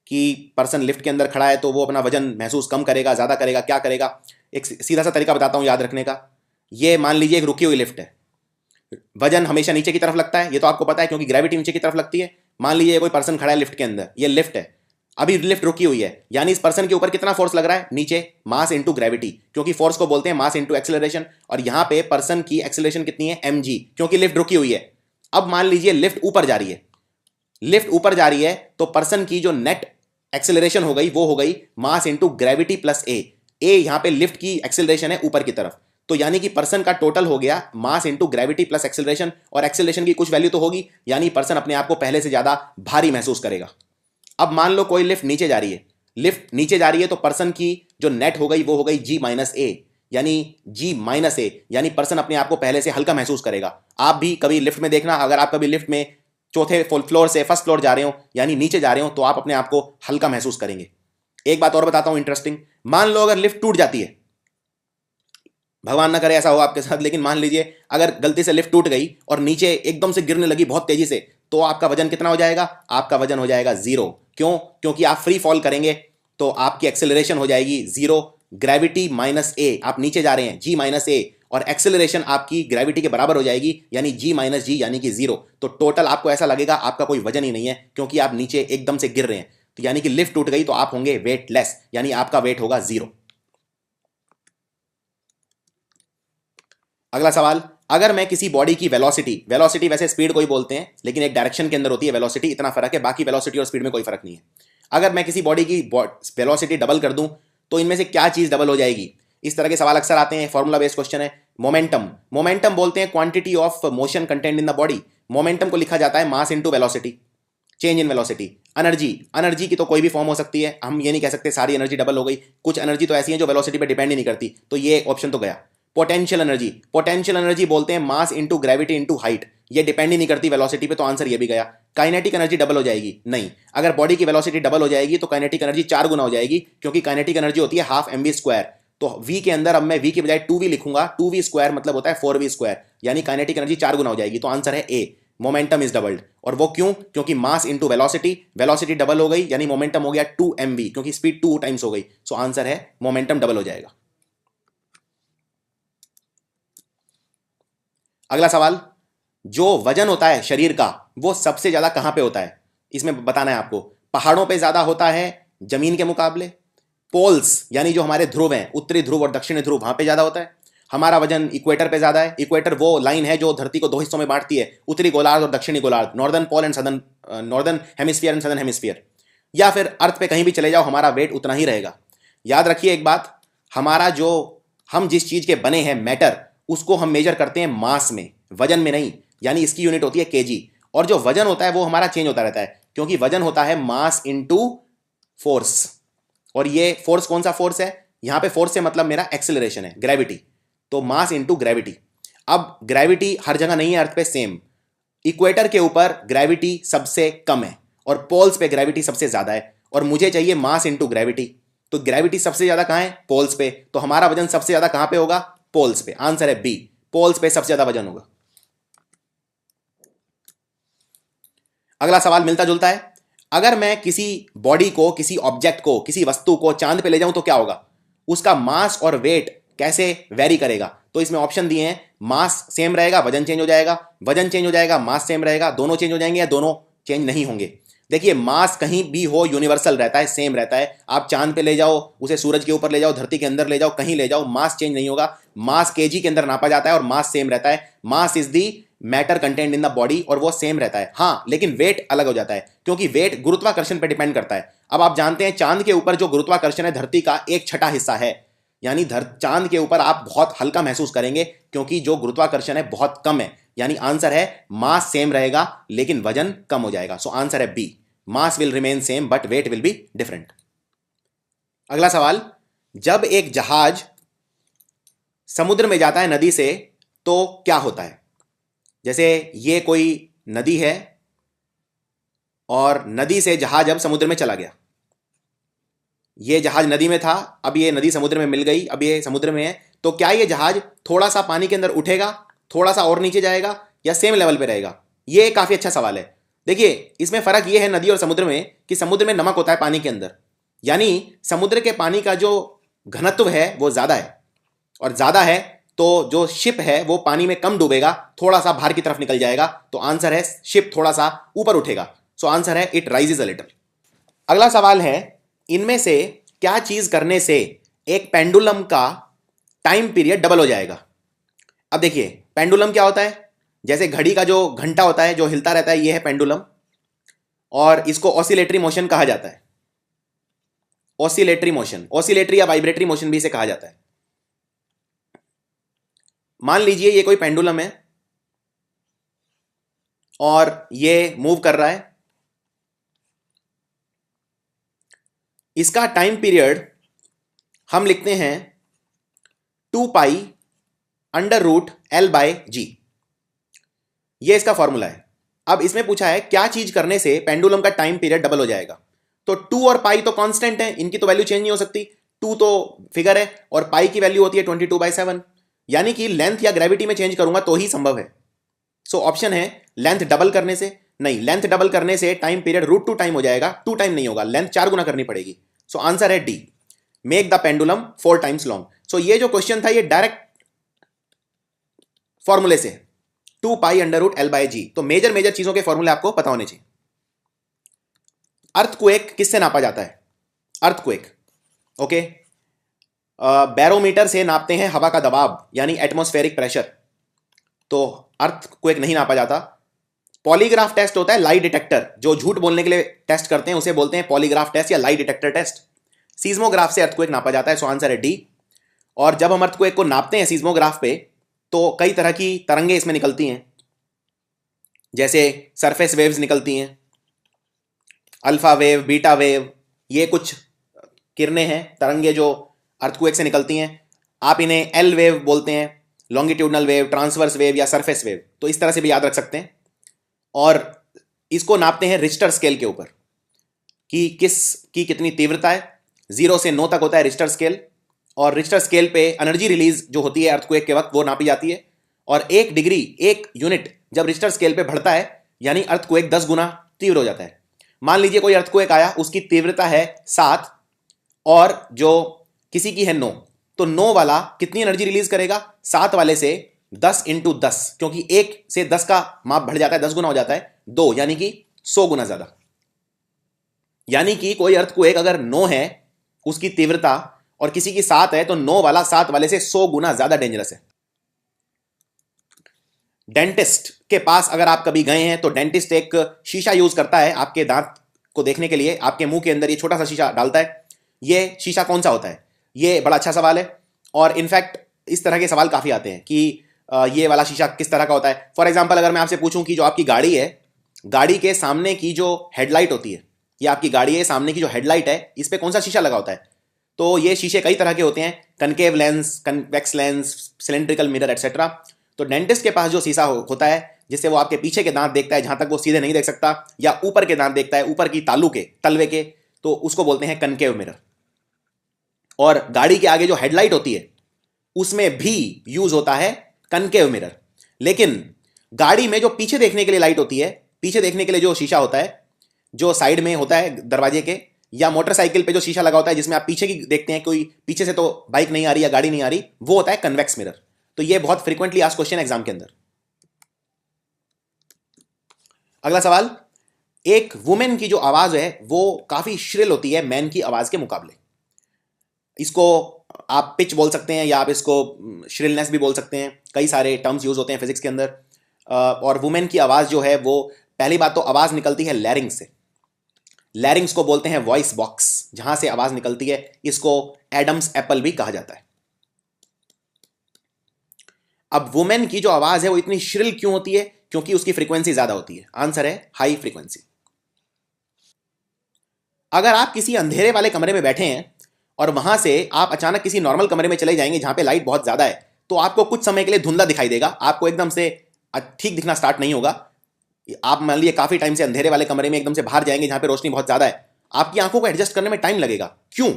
कि पर्सन लिफ्ट के अंदर खड़ा है तो वो अपना वजन महसूस कम करेगा, ज्यादा करेगा, क्या करेगा? एक सीधा सा तरीका बताता हूं याद रखने का। ये मान लीजिए एक रुकी हुई लिफ्ट है, वजन हमेशा नीचे की तरफ लगता है, ये तो आपको पता है क्योंकि ग्रेविटी नीचे की तरफ लगती है। मान लीजिए कोई पर्सन खड़ा है लिफ्ट के अंदर, ये लिफ्ट है, अभी लिफ्ट रुकी हुई है, यानी इस पर्सन के ऊपर कितना फोर्स लग रहा है? नीचे, मास इनटू ग्रेविटी, क्योंकि फोर्स को बोलते हैं मास इनटू एक्सेलरेशन। और यहां पे पर्सन की एक्सेलरेशन कितनी है? mg, क्योंकि लिफ्ट रुकी हुई है। अब मान लीजिए लिफ्ट ऊपर जा रही है, लिफ्ट ऊपर जा रही है तो पर्सन की जो नेट एक्सेलरेशन हो गई वो हो गई मास इनटू ग्रेविटी प्लस ए। ए यहां पे लिफ्ट की एक्सेलरेशन है ऊपर की तरफ, तो यानी कि पर्सन का टोटल हो गया mass into gravity plus acceleration, और एक्सेलरेशन की कुछ वैल्यू तो होगी, यानी पर्सन अपने आप को पहले से ज्यादा भारी महसूस करेगा। अब मान लो कोई लिफ्ट नीचे जा रही है, लिफ्ट नीचे जा रही है तो पर्सन की जो नेट हो गई वो हो गई g माइनस ए, यानी g माइनस ए, यानी पर्सन अपने आप को पहले से हल्का महसूस करेगा। आप भी कभी लिफ्ट में देखना, अगर आप कभी लिफ्ट में चौथे फ्लोर से फर्स्ट फ्लोर जा रहे हो, यानी नीचे जा रहे हो, तो आप अपने आप को हल्का महसूस करेंगे। एक बात और बताता हूं इंटरेस्टिंग, मान लो अगर लिफ्ट टूट जाती है, भगवान ना करे ऐसा हो आपके साथ, लेकिन मान लीजिए अगर गलती से लिफ्ट टूट गई और नीचे एकदम से गिरने लगी बहुत तेजी से, तो आपका वजन कितना हो जाएगा? आपका वजन हो जाएगा 0। क्यों? क्योंकि आप फ्री फॉल करेंगे तो आपकी एक्सेलरेशन हो जाएगी 0, ग्रेविटी माइनस ए, आप नीचे जा रहे हैं g माइनस ए, और एक्सेलरेशन आपकी ग्रेविटी के बराबर हो जाएगी, यानी g माइनस जी यानी कि 0। तो टोटल आपको ऐसा लगेगा आपका कोई वजन ही नहीं है, क्योंकि आप नीचे एकदम से गिर रहे हैं। तो यानी कि लिफ्ट टूट गई तो आप होंगे वेटलेस, यानी आपका वेट होगा 0। अगला सवाल, अगर मैं किसी बॉडी की वेलोसिटी वैसे स्पीड को ही बोलते हैं, लेकिन एक डायरेक्शन के अंदर होती है वेलोसिटी, इतना फर्क है, बाकी वेलोसिटी और स्पीड में कोई फर्क नहीं है। अगर मैं किसी बॉडी की वेलोसिटी डबल कर दूं तो इनमें से क्या चीज डबल हो जाएगी? इस तरह के सवाल अक्सर आते हैं, फॉर्मूला बेस्ड क्वेश्चन है। मोमेंटम बोलते हैं quantity of motion content in the body. Momentum को लिखा जाता है mass into velocity, change in velocity. Energy की तो कोई भी फॉर्म हो सकती है, हम ये नहीं कह सकते सारी एनर्जी डबल हो गई, कुछ एनर्जी तो ऐसी है जो वेलोसिटी पे डिपेंड ही नहीं करती, तो ये ऑप्शन तो गया। पोटेंशियल एनर्जी बोलते हैं mass into gravity into height, ये डिपेंड ही नहीं करती वेलोसिटी पे, तो आंसर ये भी गया। काइनेटिक एनर्जी डबल हो जाएगी? नहीं, अगर बॉडी की वेलोसिटी डबल हो जाएगी तो काइनेटिक एनर्जी 4 गुना हो जाएगी, क्योंकि काइनेटिक एनर्जी होती है हाफ mv²। तो v के अंदर अब मैं v की बजाय 2v लिखूंगा, 2v² मतलब होता है 4v², यानी काइनेटिक एनर्जी 4 गुना हो जाएगी। तो आंसर है ए, मोमेंटम इज डबल्ड। और वो क्यों? क्योंकि मास इंटू वेलोसिटी डबल हो गई, यानी मोमेंटम हो गया 2mv, क्योंकि स्पीड 2 टाइम्स हो गई। सो आंसर है मोमेंटम डबल हो जाएगा। अगला सवाल, जो वजन होता है शरीर का वो सबसे ज्यादा कहां पे होता है? इसमें बताना है आपको। पहाड़ों पे ज्यादा होता है जमीन के मुकाबले, पोल्स यानी जो हमारे ध्रुव हैं, उत्तरी ध्रुव और दक्षिणी ध्रुव, वहां पे ज्यादा होता है। हमारा वजन इक्वेटर पे ज्यादा है। इक्वेटर वो लाइन है जो धरती को 2 हिस्सों में बांटती है, उत्तरी गोलार्ध और दक्षिणी गोलार्ध, northern pole and southern, northern hemisphere and southern hemisphere. या फिर अर्थ पे कहीं भी चले जाओ, हमारा वेट उतना ही रहेगा। याद रखिए एक बात, हमारा जो हम जिस चीज के बने हैं मैटर, उसको हम मेजर करते हैं मास में, वजन में नहीं, यानी इसकी यूनिट होती है केजी। और जो वजन होता है वो हमारा चेंज होता रहता है, क्योंकि वजन होता है मास इनटू फोर्स। और ये फोर्स कौन सा फोर्स है, यहां पे फोर्स से मतलब मेरा एक्सेलरेशन है, ग्रेविटी। तो मास इंटू ग्रेविटी। अब ग्रेविटी हर जगह नहीं है अर्थ पे सेम। इक्वेटर के ऊपर ग्रेविटी सबसे कम है और पोल्स पे ग्रेविटी सबसे ज्यादा है, और मुझे चाहिए मास इंटू ग्रेविटी। तो ग्रेविटी सबसे ज्यादा कहां है, पोल्स पे, तो हमारा वजन सबसे ज्यादा कहां पे होगा, पोल्स पे। आंसर है बी, पोल्स पे सबसे ज्यादा वजन होगा। अगला सवाल मिलता जुलता है। अगर मैं किसी बॉडी को, किसी ऑब्जेक्ट को, किसी वस्तु को चांद पे ले जाऊं तो क्या होगा, उसका मास और वेट कैसे वेरी करेगा। तो इसमें ऑप्शन दिए हैं, मास सेम रहेगा, वजन चेंज हो जाएगा, वजन चेंज हो जाएगा, मास सेम रहेगा, दोनों चेंज हो जाएंगे, या दोनों चेंज नहीं होंगे। देखिए, मास कहीं भी हो यूनिवर्सल रहता है, सेम रहता है। आप चांद पे ले जाओ, उसे सूरज के ऊपर ले जाओ, धरती के अंदर ले जाओ, कहीं ले जाओ, मास चेंज नहीं होगा। मास केजी के अंदर नापा जाता है और मास सेम रहता है। Mass is the matter content in the body, और वो सेम रहता है। हाँ, लेकिन वेट अलग हो जाता है, क्योंकि वेट गुरुत्वाकर्षण पर डिपेंड करता है। अब आप जानते हैं चांद के ऊपर जो गुरुत्वाकर्षण है धरती का 1/6 हिस्सा है, यानी चांद के ऊपर आप बहुत हल्का महसूस करेंगे, क्योंकि जो गुरुत्वाकर्षण है बहुत कम है। यानी आंसर है मास सेम रहेगा लेकिन वजन कम हो जाएगा। सो आंसर है B, mass will remain same but weight will be different. अगला सवाल, जब एक जहाज समुद्र में जाता है नदी से तो क्या होता है। जैसे ये कोई नदी है और नदी से जहाज अब समुद्र में चला गया। ये जहाज नदी में था, अब ये नदी समुद्र में मिल गई, अब ये समुद्र में है। तो क्या ये जहाज थोड़ा सा पानी के अंदर उठेगा, थोड़ा सा और नीचे जाएगा, या सेम लेवल पे रहेगा। ये काफी अच्छा सवाल है। देखिए, इसमें फर्क ये है नदी और समुद्र में कि समुद्र में नमक होता है पानी के अंदर, यानी समुद्र के पानी का जो घनत्व है वो ज्यादा है, और ज्यादा है तो जो शिप है वो पानी में कम डूबेगा, थोड़ा सा बाहर की तरफ निकल जाएगा। तो आंसर है शिप थोड़ा सा ऊपर उठेगा। सो आंसर है इट राइजेज अ लिटिल। अगला सवाल है, इनमें से क्या चीज करने से एक पेंडुलम का टाइम पीरियड डबल हो जाएगा। अब देखिए, पेंडुलम क्या होता है, जैसे घड़ी का जो घंटा होता है जो हिलता रहता है, ये है पेंडुलम, और इसको ऑसिलेटरी मोशन कहा जाता है। ऑसिलेटरी मोशन, ऑसिलेटरी या वाइब्रेटरी मोशन भी इसे कहा जाता है। मान लीजिए ये कोई पेंडुलम है और ये मूव कर रहा है। इसका टाइम पीरियड हम लिखते हैं 2π√L/g। ये इसका फॉर्मूला है। अब इसमें पूछा है क्या चीज करने से पेंडुलम का टाइम पीरियड डबल हो जाएगा। तो 2 और पाई तो कांस्टेंट है, इनकी तो वैल्यू चेंज नहीं हो सकती। 2 तो फिगर है और पाई की वैल्यू होती है 22/7, यानी कि लेंथ या ग्रेविटी में चेंज करूंगा तो ही संभव है। सो ऑप्शन है लेंथ डबल करने से नहीं, लेंथ डबल करने से टाइम पीरियड √2 टाइम हो जाएगा, 2 टाइम नहीं होगा, लेंथ 4 गुना करनी पड़ेगी। सो आंसर है D, make the pendulum 4 times long. So ये जो क्वेश्चन था ये डायरेक्ट फॉर्मूले से 2π√L/g। तो मेजर चीजों के फॉर्मूले आपको पता होने चाहिए। अर्थक्वेक किससे नापा जाता है। अर्थक्वेक, ओके, बैरोमीटर से नापते हैं हवा का दबाव यानी एटमॉस्फेरिक प्रेशर। तो अर्थक्वेक नहीं नापा जाता। पॉलीग्राफ टेस्ट होता है, लाई डिटेक्टर, जो झूठ बोलने के लिए टेस्ट करते हैं उसे बोलते हैं पॉलीग्राफ टेस्ट या लाई डिटेक्टर टेस्ट। सीज्मोग्राफ से अर्थक्वेक नापा जाता है। सो आंसर है डी। और जब हम अर्थक्वेक को नापते हैं सीज्मोग्राफ पे तो कई तरह की तरंगे इसमें निकलती हैं, जैसे सरफेस वेव्स निकलती हैं, अल्फा वेव, बीटा वेव, ये कुछ किरणें हैं, तरंगे जो अर्थक्वेक से निकलती हैं। आप इन्हें एल वेव बोलते हैं, लॉन्गिट्यूडनल वेव, ट्रांसवर्स वेव या सरफेस वेव। तो इस तरह से भी याद रख सकते हैं। और इसको नापते हैं रिश्टर स्केल के ऊपर कि किसकी कितनी तीव्रता है। 0 से 9 तक होता है रिश्टर स्केल, और रिश्टर स्केल पे एनर्जी रिलीज जो होती है अर्थक्वेक के वक्त वो नापी जाती है। और 1 डिग्री, 1 यूनिट जब रिश्टर स्केल पे बढ़ता है यानी अर्थक्वेक 10 गुना तीव्र हो जाता है। मान लीजिए कोई अर्थक्वेक आया, उसकी तीव्रता है 7 और जो किसी की है 9, तो 9 वाला कितनी एनर्जी रिलीज करेगा, 7 वाले से 10 × 10, क्योंकि 1 से 10 का माप बढ़ जाता है, 10 गुना हो जाता है, 2 यानी कि 100 गुना ज्यादा। यानी कि कोई अर्थक्वेक अगर 9 है उसकी तीव्रता और किसी की 7 है तो 9 वाला 7 वाले से 100 गुना ज्यादा डेंजरस है। डेंटिस्ट के पास अगर आप कभी गए हैं तो डेंटिस्ट एक शीशा यूज करता है आपके दांत को देखने के लिए। आपके मुंह के अंदर ये छोटा सा शीशा डालता है। ये शीशा कौन सा होता है, ये बड़ा अच्छा सवाल है। और इनफैक्ट इस तरह के सवाल काफी आते हैं कि ये वाला शीशा किस तरह का होता है। फॉर एग्जाम्पल अगर मैं आपसे पूछूं कि जो आपकी गाड़ी है, गाड़ी के सामने की जो हेडलाइट होती है ये आपकी गाड़ी है, सामने की जो हेडलाइट है इस पे कौन सा शीशा लगा होता है? तो ये शीशे कई तरह के होते हैं, concave lens, convex lens, cylindrical mirror etcetera. तो डेंटिस्ट के पास जो शीशा होता है जिससे वो आपके पीछे के दांत देखता है, जहां तक वो सीधे नहीं देख सकता, या ऊपर के दांत देखता है, ऊपर की तालू के, तलवे के, तो उसको बोलते हैं कनकेव मिरर। और गाड़ी के आगे जो हेडलाइट होती है उसमें भी यूज होता है कनकेव मिरर। लेकिन गाड़ी में जो पीछे देखने के लिए लाइट होती है, पीछे देखने के लिए जो शीशा होता है, जो साइड में होता है दरवाजे के, या मोटरसाइकिल पे जो शीशा लगा होता है जिसमें आप पीछे की देखते हैं, कोई पीछे से तो बाइक नहीं आ रही या गाड़ी नहीं आ रही, वो होता है कन्वेक्स मिरर। तो ये बहुत फ्रीक्वेंटली आस्क्ड क्वेश्चन एग्जाम के अंदर। अगला सवाल, एक वुमेन की जो आवाज है वो काफी श्रिल होती है मैन की आवाज के मुकाबले। इसको आप पिच बोल सकते हैं या आप इसको श्रिलनेस भी बोल सकते हैं, कई सारे टर्म्स यूज होते हैं फिजिक्स के अंदर। और वुमेन की आवाज जो है वो, पहली बात तो आवाज निकलती है लैरिंग्स से। लैरिंग्स को बोलते हैं वॉइस बॉक्स, जहां से आवाज निकलती है, इसको एडम्स एप्पल भी कहा जाता है। अब वुमेन की जो आवाज है वो इतनी श्रिल क्यों होती है? क्योंकि उसकी फ्रीक्वेंसी ज्यादा होती है। आंसर है हाई फ्रीक्वेंसी। अगर आप किसी अंधेरे वाले कमरे में बैठे हैं और वहां से आप अचानक किसी नॉर्मल कमरे में चले जाएंगे जहां पे लाइट बहुत ज्यादा है, तो आपको कुछ समय के लिए धुंधला दिखाई देगा, आपको एकदम से ठीक दिखना स्टार्ट नहीं होगा। आप मान लीजिए काफी टाइम से अंधेरे वाले कमरे में एकदम से बाहर जाएंगे जहां पे रोशनी बहुत ज्यादा है, आपकी आंखों को एडजस्ट करने में टाइम लगेगा। क्यों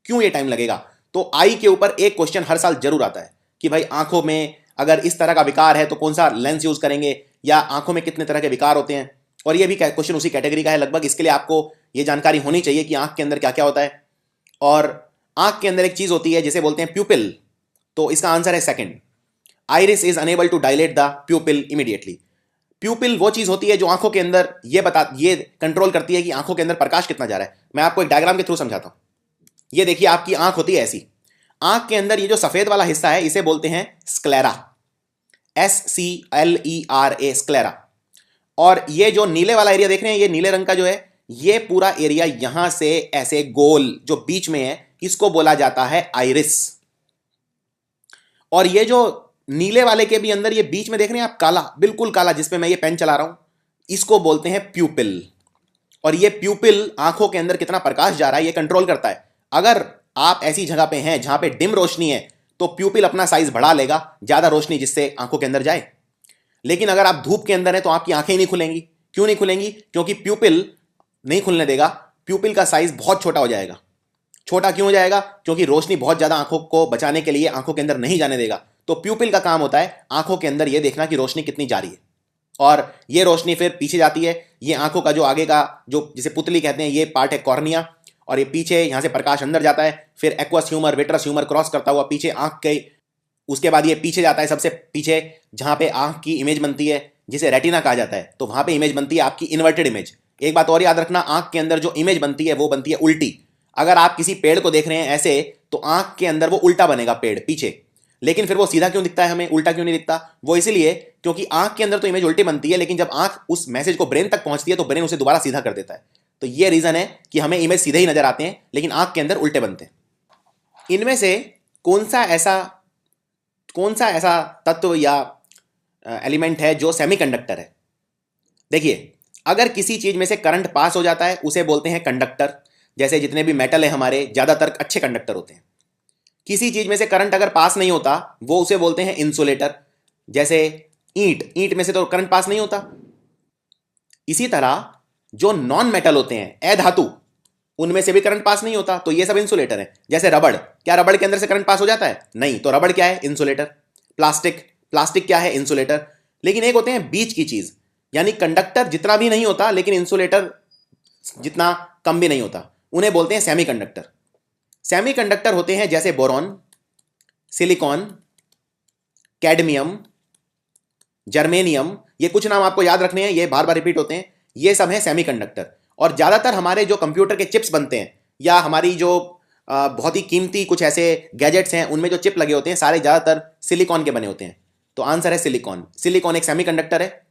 क्यों ये टाइम लगेगा? तो आई के ऊपर एक क्वेश्चन हर साल जरूर आता है कि भाई आंखों में अगर इस तरह का विकार है तो कौन सा लेंस यूज करेंगे, या आंखों में कितने तरह के विकार होते हैं। और ये भी क्वेश्चन उसी कैटेगरी का है लगभग। इसके लिए आपको ये जानकारी होनी चाहिए कि आंख के अंदर क्या क्या होता है। और आंख के अंदर एक चीज होती है जिसे बोलते हैं प्यूपिल, तो इसका आंसर है second. Iris is enable to dilate the pupil immediately. Pupil वो चीज होती है जो आंखों के अंदर ये कंट्रोल करती है कि आंखों के अंदर प्रकाश कितना जा रहा है। मैं आपको एक डायग्राम के थ्रू समझाता हूं। ये देखिए आपकी आंख होती है ऐसी, आंख के अंदर ये जो सफेद वाला हिस्सा है इसे बोलते हैं स्क्लेरा, SCLERA, स्क्लेरा। और ये जो नीले वाला एरिया देख रहे हैं, ये नीले रंग का जो है, ये पूरा एरिया यहां से ऐसे गोल जो बीच में है, इसको बोला जाता है आइरिस। और ये जो नीले वाले के भी अंदर ये बीच में देख रहे हैं आप, काला, बिल्कुल काला, जिसपे मैं ये पेन चला रहा हूं, इसको बोलते हैं प्यूपिल। और ये प्यूपिल आंखों के अंदर कितना प्रकाश जा रहा है ये कंट्रोल करता है। अगर आप ऐसी जगह पे हैं जहां पे डिम रोशनी है तो प्यूपिल अपना साइज बढ़ा लेगा, ज्यादा रोशनी जिससे आंखों के अंदर जाए। लेकिन अगर आप धूप के अंदर हैं तो आपकी आंखें ही नहीं खुलेंगी। क्यों नहीं खुलेंगी? क्योंकि प्यूपिल नहीं खुलने देगा, प्यूपिल का साइज बहुत छोटा हो जाएगा। छोटा क्यों हो जाएगा? क्योंकि रोशनी बहुत ज्यादा आंखों को बचाने के लिए आंखों के अंदर नहीं जाने देगा। तो प्यूपिल का काम होता है आंखों के अंदर ये देखना कि रोशनी कितनी जा रही है, और ये रोशनी फिर पीछे जाती है। ये आंखों का जो आगे का जो जिसे पुतली कहते हैं, ये पार्ट है कॉर्निया, और ये पीछे यहां से प्रकाश अंदर जाता है, फिर aqueous humour, vitreous humour cross करता हुआ पीछे आंख के, उसके बाद ये पीछे जाता है, सबसे पीछे जहां पे आंख की इमेज बनती है जिसे रेटिना कहा जाता है, तो वहां पे इमेज बनती है आपकी इन्वर्टेड इमेज। एक बात और याद रखना, आंख के अंदर जो इमेज बनती है वो बनती है उल्टी। अगर आप किसी पेड़ को देख रहे हैं ऐसे, तो आंख के अंदर वो उल्टा बनेगा पेड़ पीछे, लेकिन फिर वो सीधा क्यों दिखता है हमें, उल्टा क्यों नहीं दिखता? वो इसलिए क्योंकि आंख के अंदर तो इमेज उल्टी बनती है, लेकिन जब आंख उस मैसेज को ब्रेन तक पहुंचती है तो ब्रेन उसे दोबारा सीधा कर देता है। तो ये रीजन है कि हमें इमेज सीधे ही नजर आते हैं लेकिन आंख के अंदर उल्टे बनते हैं। इनमें से कौन सा ऐसा तत्व या एलिमेंट है जो सेमीकंडक्टर है? देखिए, अगर किसी चीज में से करंट पास हो जाता है उसे बोलते हैं कंडक्टर। जैसे जितने भी मेटल है हमारे, ज्यादातर अच्छे कंडक्टर होते हैं। किसी चीज में से करंट अगर पास नहीं होता वो उसे बोलते हैं इंसुलेटर। जैसे ईंट में से तो करंट पास नहीं होता। इसी तरह जो नॉन मेटल होते हैं, अधातु, उनमें से भी करंट पास नहीं होता, तो ये सब इंसुलेटर है। जैसे रबड़, क्या रबड़ के अंदर से करंट पास हो जाता है? नहीं, तो रबड़ क्या है? इंसुलेटर। प्लास्टिक क्या है? इंसुलेटर। लेकिन एक होते हैं बीच की चीज, यानी कंडक्टर जितना भी नहीं होता लेकिन इंसुलेटर जितना कम भी नहीं होता, उन्हें बोलते हैं सेमीकंडक्टर। सेमीकंडक्टर होते हैं जैसे बोरॉन, सिलिकॉन, कैडमियम, जर्मेनियम। ये कुछ नाम आपको याद रखने हैं, ये बार बार रिपीट होते हैं। ये सब है सेमीकंडक्टर। और ज्यादातर हमारे जो कंप्यूटर के चिप्स बनते हैं, या हमारी जो बहुत ही कीमती कुछ ऐसे गैजेट्स हैं उनमें जो चिप लगे होते हैं, सारे ज्यादातर सिलिकॉन के बने होते हैं। तो आंसर है सिलिकॉन। सिलिकॉन एक सेमीकंडक्टर है।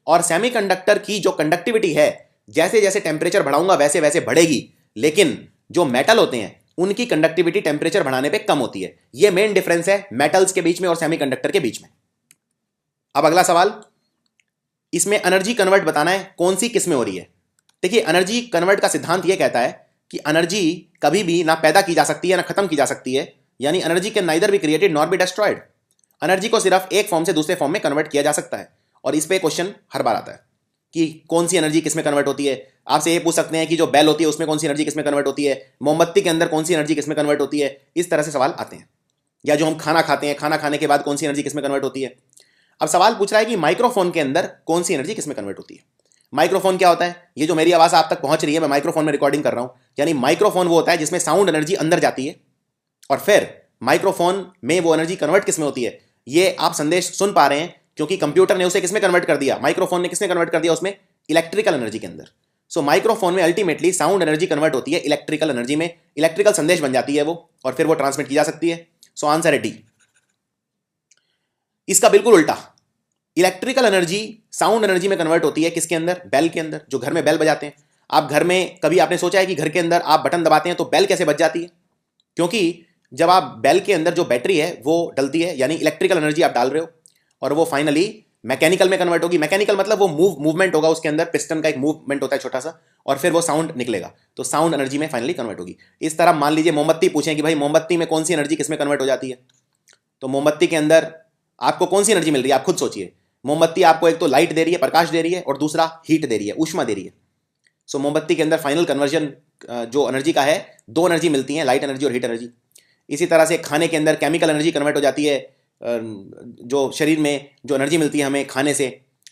और सेमीकंडक्टर की जो कंडक्टिविटी है, जैसे जैसे टेम्परेचर बढ़ाऊंगा वैसे वैसे बढ़ेगी, लेकिन जो मेटल होते हैं उनकी कंडक्टिविटी टेम्परेचर बढ़ाने पे कम होती है। ये मेन डिफरेंस है मेटल्स के बीच में और सेमीकंडक्टर के बीच में। अब अगला सवाल, इसमें एनर्जी कन्वर्ट बताना है, कौन सी किस में हो रही है। देखिए, एनर्जी कन्वर्ट का सिद्धांत यह कहता है कि एनर्जी कभी भी ना पैदा की जा सकती है ना खत्म की जा सकती है, यानी energy can neither be created nor be destroyed. Energy को सिर्फ एक फॉर्म से दूसरे फॉर्म में कन्वर्ट किया जा सकता है। और इस पे क्वेश्चन हर बार आता है कि कौन सी एनर्जी किस में कन्वर्ट होती है। आपसे ये पूछ सकते हैं कि जो बेल होती है उसमें कौन सी एनर्जी किस में कन्वर्ट होती है, मोमबत्ती के अंदर कौन सी एनर्जी किस में कन्वर्ट होती है, इस तरह से सवाल आते हैं। या जो हम खाना खाते हैं, खाना खाने के बाद कौन सी एनर्जी किस में कन्वर्ट होती है। अब सवाल पूछ रहा है कि माइक्रोफोन के अंदर कौन सी एनर्जी किस में कन्वर्ट होती है। माइक्रोफोन क्या होता है? ये जो मेरी आवाज़ आप तक पहुंच रही है, मैं माइक्रोफोन में रिकॉर्डिंग कर रहा हूं, यानी माइक्रोफोन वो होता है जिसमें साउंड एनर्जी अंदर जाती है और फिर माइक्रोफोन में वो एनर्जी कन्वर्ट किस में होती है। ये आप संदेश सुन पा रहे हैं क्योंकि कंप्यूटर ने उसे किस में कन्वर्ट कर दिया, माइक्रोफोन ने किस में कन्वर्ट कर दिया, उसमें इलेक्ट्रिकल एनर्जी के अंदर। सो माइक्रोफोन में अल्टीमेटली साउंड एनर्जी कन्वर्ट होती है इलेक्ट्रिकल एनर्जी में, इलेक्ट्रिकल संदेश बन जाती है वो, और फिर वो ट्रांसमिट की जा सकती है। सो आंसर है डी। इसका बिल्कुल उल्टा, इलेक्ट्रिकल एनर्जी साउंड एनर्जी में कन्वर्ट होती है किसके अंदर? बेल के अंदर। जो घर में बेल बजाते हैं, आप घर में कभी आपने सोचा है कि घर के अंदर आप बटन दबाते हैं तो बेल कैसे बज जाती है? क्योंकि जब आप बेल के अंदर जो बैटरी है वो डलती है, यानी इलेक्ट्रिकल एनर्जी आप डाल रहे हो, और वो फाइनली मैकेनिकल में कन्वर्ट होगी। मैकेनिकल मतलब वो मूवमेंट होगा, उसके अंदर पिस्टन का एक मूवमेंट होता है छोटा सा, और फिर वो साउंड निकलेगा, तो साउंड एनर्जी में फाइनली कन्वर्ट होगी। इस तरह मान लीजिए मोमबत्ती पूछें कि भाई मोमबत्ती में कौन सी एनर्जी किस में कन्वर्ट हो जाती है, तो मोमबत्ती के अंदर आपको कौन सी एनर्जी मिल रही है? आप खुद सोचिए। मोमबत्ती आपको एक तो लाइट दे रही है, प्रकाश दे रही है, और दूसरा हीट दे रही है, ऊष्मा दे रही है। सो मोमबत्ती के अंदर फाइनल कन्वर्जन जो एनर्जी का है, दो एनर्जी मिलती है, लाइट एनर्जी और हीट एनर्जी। इसी तरह से खाने के अंदर केमिकल एनर्जी कन्वर्ट हो जाती है, जो शरीर में जो एनर्जी मिलती है हमें खाने से,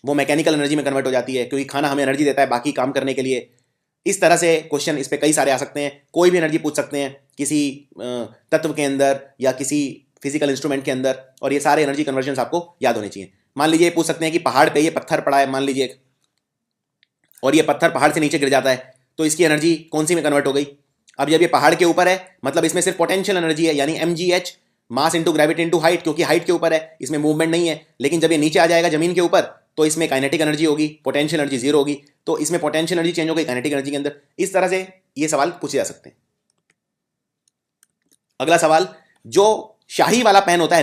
वो मैकेनिकल एनर्जी में कन्वर्ट हो जाती है, क्योंकि खाना हमें एनर्जी देता है बाकी काम करने के लिए। इस तरह से क्वेश्चन इस पर कई सारे आ सकते हैं। कोई भी एनर्जी पूछ सकते हैं किसी तत्व के अंदर या किसी फिजिकल इंस्ट्रूमेंट के अंदर, और ये सारे एनर्जी कन्वर्जन आपको याद होने चाहिए। मान लीजिए पूछ सकते हैं कि पहाड़ पे ये पत्थर पड़ा है, मान लीजिए, और ये पत्थर पहाड़ से नीचे गिर जाता है, तो इसकी एनर्जी कौन सी में कन्वर्ट हो गई? अब जब ये पहाड़ के ऊपर है, मतलब इसमें सिर्फ पोटेंशियल एनर्जी है, यानी mgh, mass into gravity into height, क्योंकि हाइट के ऊपर है, इसमें मूवमेंट नहीं है। लेकिन जब ये नीचे आ जाएगा जमीन के ऊपर, तो इसमें काइनेटिक एनर्जी होगी, पोटेंशियल एनर्जी जीरो होगी, तो इसमें पोटेंशियल एनर्जी चेंज हो गई काइनेटिक एनर्जी के अंदर। इस तरह से ये सवाल पूछे जा सकते हैं। अगला सवाल, जो शाही वाला पेन होता है,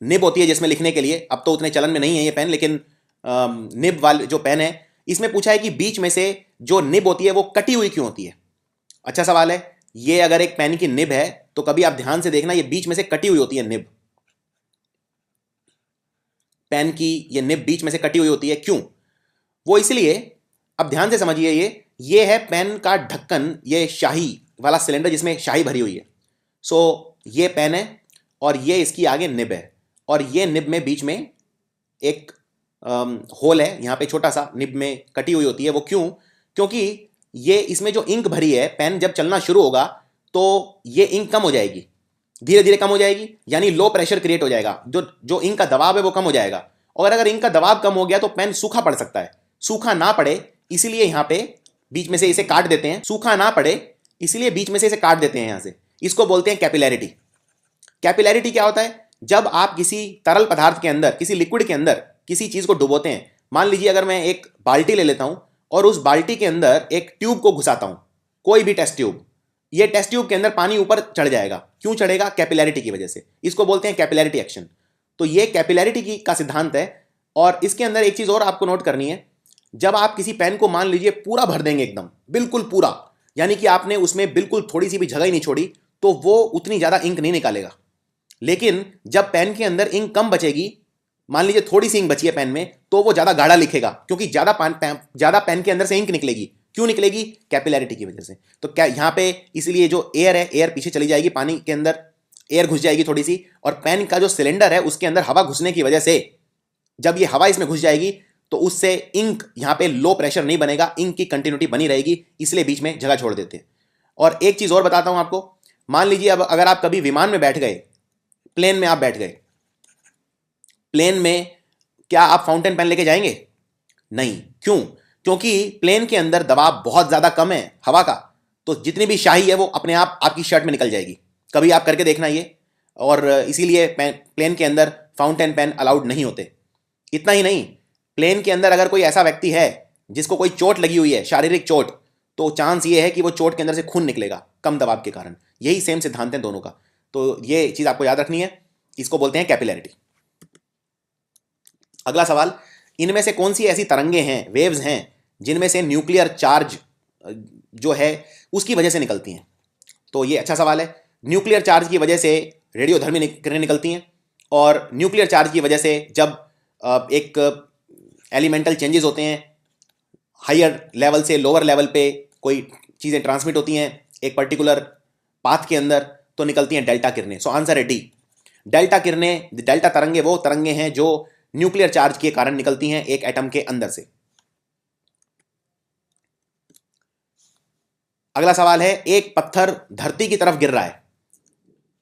निब होती है जिसमें लिखने के लिए, अब तो उतने चलन में नहीं है ये पेन, लेकिन निब वाले जो पेन है, इसमें पूछा है कि बीच में से जो निब होती है वो कटी हुई क्यों होती है। अच्छा सवाल है। ये अगर एक पेन की निब है तो कभी आप ध्यान से देखना, ये बीच में से कटी हुई होती है निब। पेन की ये निब बीच में से कटी हुई होती है, क्यों? वो इसलिए, अब ध्यान से समझिए, ये है पेन का ढक्कन, ये शाही वाला सिलेंडर जिसमें शाही भरी हुई है। सो ये पेन है और ये इसकी आगे निब है, और ये निब में बीच में एक होल है, यहाँ पे छोटा सा निब में कटी हुई होती है। वो क्यों? क्योंकि ये इसमें जो इंक भरी है, पेन जब चलना शुरू होगा तो ये इंक कम हो जाएगी, धीरे धीरे कम हो जाएगी, यानी लो प्रेशर क्रिएट हो जाएगा, जो इंक का दबाव है वो कम हो जाएगा। और अगर इंक का दबाव कम हो गया तो पेन सूखा पड़ सकता है। सूखा ना पड़े इसलिए यहाँ पे बीच में से इसे काट देते हैं, सूखा ना पड़े इसलिए बीच में से इसे काट देते हैं यहाँ से। इसको बोलते हैं कैपिलैरिटी। कैपिलैरिटी क्या होता है? जब आप किसी तरल पदार्थ के अंदर, किसी लिक्विड के अंदर किसी चीज को डुबोते हैं, मान लीजिए अगर मैं एक बाल्टी ले लेता हूं और उस बाल्टी के अंदर एक ट्यूब को घुसाता हूं, कोई भी टेस्ट ट्यूब, ये टेस्ट ट्यूब के अंदर पानी ऊपर चढ़ जाएगा। क्यों चढ़ेगा? कैपिलैरिटी की वजह से। इसको बोलते हैं कैपिलैरिटी एक्शन। तो ये कैपिलैरिटी की का सिद्धांत है। और इसके अंदर एक चीज और आपको नोट करनी है, जब आप किसी पेन को मान लीजिए पूरा भर देंगे, एकदम बिल्कुल पूरा, यानी कि आपने उसमें बिल्कुल थोड़ी सी भी जगह ही नहीं छोड़ी, तो वो उतनी ज्यादा इंक नहीं निकालेगा। लेकिन जब पेन के अंदर इंक कम बचेगी, मान लीजिए थोड़ी सी इंक बची है पेन में, तो वो ज्यादा गाढ़ा लिखेगा, क्योंकि ज्यादा पेन के अंदर से इंक निकलेगी। क्यों निकलेगी? कैपिलैरिटी की वजह से। तो क्या यहाँ पे इसलिए जो एयर है, एयर पीछे चली जाएगी, पानी के अंदर एयर घुस जाएगी थोड़ी सी, और पेन का जो सिलेंडर है उसके अंदर हवा घुसने की वजह से, जब ये हवा इसमें घुस जाएगी तो उससे इंक यहाँ पे लो प्रेशर नहीं बनेगा, इंक की कंटिन्यूटी बनी रहेगी, इसलिए बीच में जगह छोड़ देते हैं। और एक चीज और बताता हूं आपको, मान लीजिए अब अगर आप कभी विमान में बैठ गए, प्लेन में आप बैठ गए, प्लेन में क्या आप फाउंटेन पेन लेके जाएंगे? नहीं। क्यों? क्योंकि प्लेन के अंदर दबाव बहुत ज्यादा कम है हवा का, तो जितनी भी शाही है वो अपने आप आपकी शर्ट में निकल जाएगी। कभी आप करके देखना ये। और इसीलिए प्लेन के अंदर फाउंटेन पेन अलाउड नहीं होते। इतना ही नहीं, प्लेन के अंदर अगर कोई ऐसा व्यक्ति है जिसको कोई चोट लगी हुई है, शारीरिक चोट, तो चांस ये है कि वो चोट के अंदर से खून निकलेगा कम दबाव के कारण। यही सेम सिद्धांत है दोनों का। तो ये चीज आपको याद रखनी है, इसको बोलते हैं कैपिलैरिटी। अगला सवाल, इनमें से कौन सी ऐसी तरंगे हैं, वेव्स हैं, जिनमें से न्यूक्लियर चार्ज जो है उसकी वजह से निकलती हैं। तो ये अच्छा सवाल है। न्यूक्लियर चार्ज की वजह से रेडियोधर्मी किरणें निकलती हैं, और न्यूक्लियर चार्ज की वजह से जब एक एलिमेंटल चेंजेस होते हैं, हायर लेवल से लोअर लेवल पे कोई चीज़ें ट्रांसमिट होती हैं एक पर्टिकुलर पाथ के अंदर, तो निकलती हैं डेल्टा किरणें। सो आंसर है डी, डेल्टा किरणें, डेल्टा तरंगे वो तरंगे हैं जो न्यूक्लियर चार्ज के कारण निकलती हैं एक एटम के अंदर से। अगला सवाल है, एक पत्थर धरती की तरफ गिर रहा है।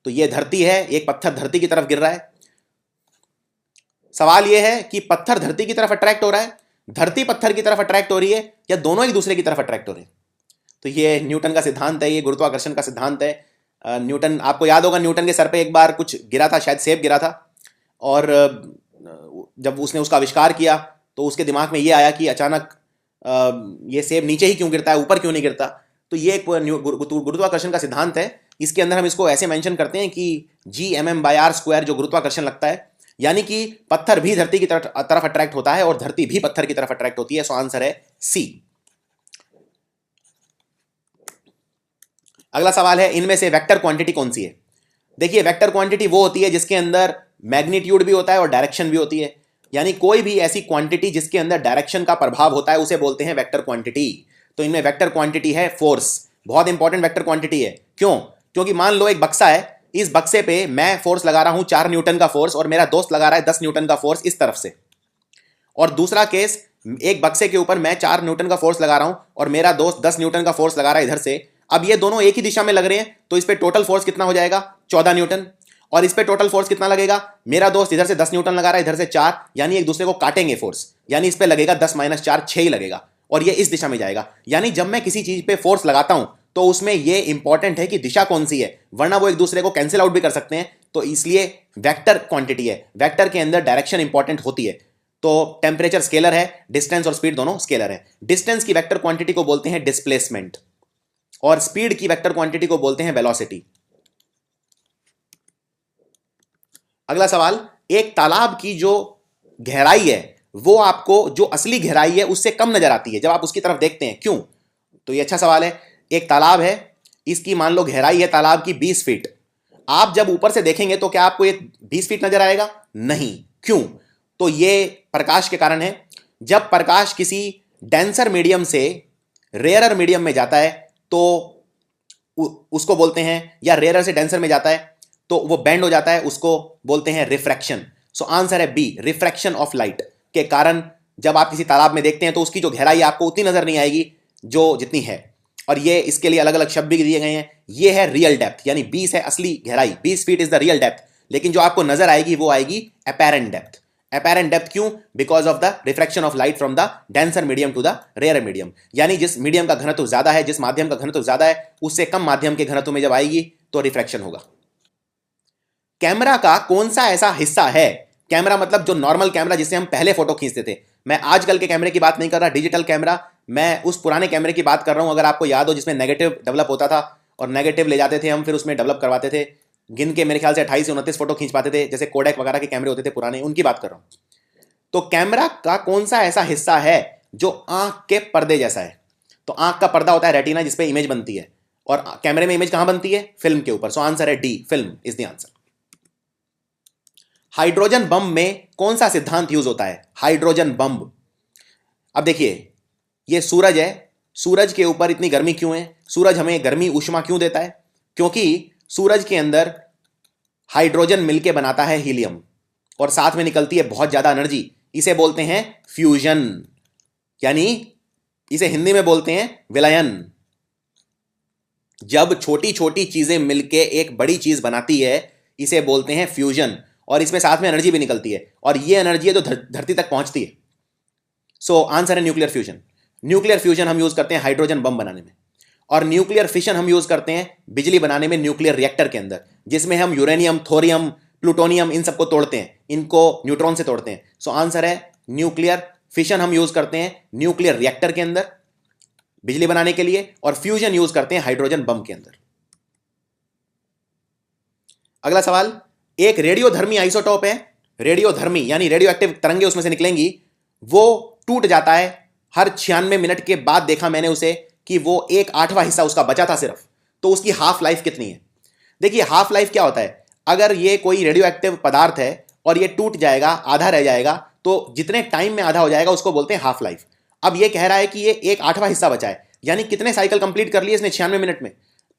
तो यह धरती है, एक पत्थर धरती की तरफ गिर रहा है। सवाल यह है कि पत्थर धरती की तरफ अट्रैक्ट हो रहा है, धरती पत्थर की तरफ अट्रैक्ट हो रही है, या दोनों एक दूसरे की तरफ अट्रैक्ट हो रहे हैं। तो ये न्यूटन का सिद्धांत है, ये गुरुत्वाकर्षण का सिद्धांत है। न्यूटन, आपको याद होगा न्यूटन के सर पे एक बार कुछ गिरा था, शायद सेब गिरा था, और जब उसने उसका आविष्कार किया तो उसके दिमाग में ये आया कि अचानक ये सेब नीचे ही क्यों गिरता है, ऊपर क्यों नहीं गिरता। तो ये एक गुरुत्वाकर्षण का सिद्धांत है। इसके अंदर हम इसको ऐसे मेंशन करते हैं कि G/m/r² जो गुरुत्वाकर्षण लगता है, यानी कि पत्थर भी धरती की तरफ अट्रैक्ट होता है और धरती भी पत्थर की तरफ अट्रैक्ट होती है। सो आंसर है सी। अगला सवाल है, इनमें से वेक्टर क्वांटिटी कौन सी है। देखिए, वेक्टर क्वांटिटी वो होती है जिसके अंदर मैग्नीट्यूड भी होता है और डायरेक्शन भी होती है, यानी कोई भी ऐसी क्वांटिटी जिसके अंदर डायरेक्शन का प्रभाव होता है उसे बोलते हैं वेक्टर क्वांटिटी। तो इनमें वेक्टर क्वांटिटी है फोर्स, बहुत इंपॉर्टेंट वेक्टर क्वांटिटी है। क्यों? क्योंकि मान लो एक बक्सा है, इस बक्से पे मैं फोर्स लगा रहा हूं 4 न्यूटन का फोर्स, और मेरा दोस्त लगा रहा है 10 न्यूटन का फोर्स इस तरफ से। और दूसरा केस, एक बक्से के ऊपर मैं 4 न्यूटन का फोर्स लगा रहा हूं और मेरा दोस्त 10 न्यूटन का फोर्स लगा रहा है इधर से। अब ये दोनों एक ही दिशा में लग रहे हैं, तो इस पे टोटल फोर्स कितना हो जाएगा, 14 न्यूटन। और इस पे टोटल फोर्स कितना लगेगा, मेरा दोस्त इधर से 10 न्यूटन लगा रहा है, इधर से 4, यानी एक दूसरे को काटेंगे फोर्स, यानी इस पे लगेगा 10 - 4 6 ही लगेगा, और ये इस दिशा में जाएगा। यानी जब मैं किसी चीज पे फोर्स लगाता हूं तो उसमें ये इंपॉर्टेंट है कि दिशा कौन सी है, वरना वो एक दूसरे को कैंसिल आउट भी कर सकते हैं। तो इसलिए वेक्टर क्वांटिटी है, वेक्टर के अंदर डायरेक्शन इंपॉर्टेंट होती है। तो टेम्परेचर स्केलर है, डिस्टेंस और स्पीड दोनों स्केलर है। डिस्टेंस की वेक्टर क्वांटिटी को बोलते हैं डिस्प्लेसमेंट, और स्पीड की वेक्टर क्वांटिटी को बोलते हैं वेलोसिटी। अगला सवाल, एक तालाब की जो गहराई है वो आपको जो असली गहराई है उससे कम नजर आती है जब आप उसकी तरफ देखते हैं, क्यों? तो ये अच्छा सवाल है। एक तालाब है, इसकी मान लो गहराई है तालाब की 20 फीट। आप जब ऊपर से देखेंगे तो क्या आपको ये 20 फीट नजर आएगा? नहीं। क्यों? तो ये प्रकाश के कारण है। जब प्रकाश किसी डेंसर मीडियम से रेयरर मीडियम में जाता है तो उसको बोलते हैं, या रेयरर से डेंसर में जाता है तो वो बेंड हो जाता है, उसको बोलते हैं रिफ्रैक्शन। सो आंसर है बी, रिफ्रैक्शन ऑफ लाइट के कारण जब आप किसी तालाब में देखते हैं तो उसकी जो गहराई आपको उतनी नजर नहीं आएगी जो जितनी है। और ये इसके लिए अलग अलग शब्द भी दिए गए हैं। ये है रियल डेप्थ, यानी 20 है असली गहराई, 20 feet is the real depth. लेकिन जो आपको नजर आएगी वो आएगी अपेरेंट डेप्थ। अपेरेंट डेप्थ क्यों? Because of the refraction of light from the denser medium to the rarer medium. यानी जिस मीडियम का घनत्व ज्यादा है, जिस माध्यम का घनत्व ज्यादा है, उससे कम माध्यम के घनत्व में जब आएगी तो रिफ्रैक्शन होगा। कैमरा का कौन सा ऐसा हिस्सा है, कैमरा मतलब जो नॉर्मल कैमरा जिससे हम पहले फोटो खींचते थे, मैं आजकल के कैमरे की बात नहीं कर रहा, डिजिटल कैमरा, मैं उस पुराने कैमरे की बात कर रहा हूं। अगर आपको याद हो, जिसमें नेगेटिव डेवलप होता था और नेगेटिव ले जाते थे हम, फिर उसमें डेवलप करवाते थे, गिन के मेरे ख्याल से 28 से 29 फोटो खींच पाते थे, जैसे कोडेक वगैरह के कैमरे होते थे पुराने, उनकी बात कर रहा हूं। तो कैमरा का कौन सा ऐसा हिस्सा है जो आंख के पर्दे जैसा है? तो आंख का पर्दा होता है रेटिना, जिसपे इमेज बनती है, और कैमरे में इमेज कहां बनती है? फिल्म के ऊपर। सो आंसर है D, film is the answer. Hydrogen bomb में कौन सा सिद्धांत यूज होता है? Hydrogen bomb. अब देखिए, ये सूरज है, सूरज के ऊपर इतनी गर्मी क्यों है? सूरज हमें गर्मी ऊष्मा क्यों देता है? क्योंकि सूरज के अंदर हाइड्रोजन मिलके बनाता है हीलियम, और साथ में निकलती है बहुत ज्यादा एनर्जी। इसे बोलते हैं फ्यूजन, यानी इसे हिंदी में बोलते हैं विलयन। जब छोटी छोटी चीजें मिलके एक बड़ी चीज बनाती है, इसे बोलते हैं फ्यूजन, और इसमें साथ में एनर्जी भी निकलती है, और ये एनर्जी है जो धरती तक पहुंचती है। सो आंसर है न्यूक्लियर फ्यूजन। न्यूक्लियर फ्यूजन हम यूज करते हैं हाइड्रोजन बम बनाने में, और न्यूक्लियर फिशन हम यूज करते हैं बिजली बनाने में न्यूक्लियर रिएक्टर के अंदर, जिसमें हम यूरेनियम, थोरियम, प्लूटोनियम इन सबको तोड़ते हैं, इनको न्यूट्रॉन से तोड़ते हैं। सो आंसर है न्यूक्लियर फिशन हम यूज करते हैं न्यूक्लियर रिएक्टर के अंदर बिजली बनाने के लिए, और फ्यूजन यूज करते हैं हाइड्रोजन बम के अंदर। अगला सवाल, एक रेडियोधर्मी आइसोटोप है, रेडियोधर्मी यानी रेडियो एक्टिव तरंगे उसमें से निकलेंगी, वो टूट जाता है हर 96 मिनट के बाद, देखा मैंने उसे कि वो 1/8वां हिस्सा उसका बचा था सिर्फ, तो उसकी हाफ लाइफ कितनी है। देखिए हाफ लाइफ क्या होता है, अगर ये कोई रेडियो एक्टिव पदार्थ है और ये टूट जाएगा, आधा रह जाएगा, तो जितने टाइम में आधा हो जाएगा उसको बोलते हैं हाफ लाइफ। अब ये कह रहा है कि ये 1/8वां हिस्सा बचा है, यानी कितने साइकिल कंप्लीट कर लिए इसने 96 मिनट में।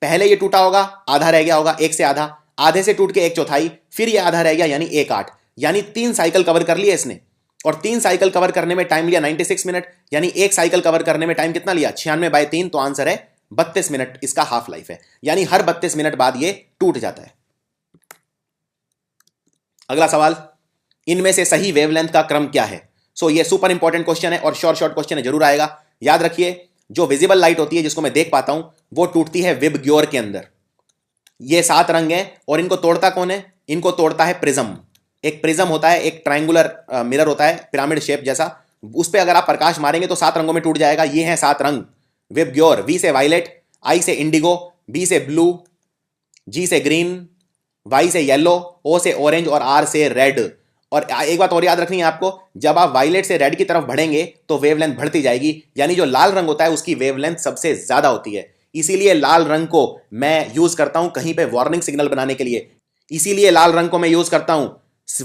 पहले ये टूटा होगा, आधा रह गया होगा, एक से आधा, आधे से टूट के 1/4, फिर ये आधा रह गया यानी 1/8, यानी 3 साइकिल कवर कर लिए इसने। और 3 साइकिल कवर करने में टाइम लिया 96 मिनट, यानी एक साइकिल कवर करने में टाइम कितना लिया 96/3, तो आंसर है 32 मिनट इसका हाफ लाइफ है, यानी हर 32 मिनट बाद ये टूट जाता है। अगला सवाल, इनमें से सही वेवलेंथ का क्रम क्या है। सो ये सुपर इंपॉर्टेंट क्वेश्चन है और शॉर्ट क्वेश्चन है, जरूर आएगा। याद रखिए जो विजिबल लाइट होती है जिसको मैं देख पाता हूं वो टूटती है विबग्योर के अंदर। ये 7 रंग हैं और इनको तोड़ता कौन है, इनको तोड़ता है प्रिज्म। एक प्रिज्म होता है, एक ट्रायंगुलर मिरर होता है पिरामिड शेप जैसा, उस पर अगर आप प्रकाश मारेंगे तो 7 रंगों में टूट जाएगा। ये हैं 7 रंग विबग्योर। वी से वायलेट, आई से इंडिगो, बी से ब्लू, जी से ग्रीन, वाई से येलो, ओ से ऑरेंज और आर से रेड। और एक बात और याद रखनी है आपको, जब आप वायलेट से रेड की तरफ बढ़ेंगे तो वेवलेंथ बढ़ती जाएगी, यानी जो लाल रंग होता है उसकी वेवलेंथ सबसे ज्यादा होती है। इसीलिए लाल रंग को मैं यूज करता हूं कहीं पे वार्निंग सिग्नल बनाने के लिए। इसीलिए लाल रंग को मैं यूज करता हूं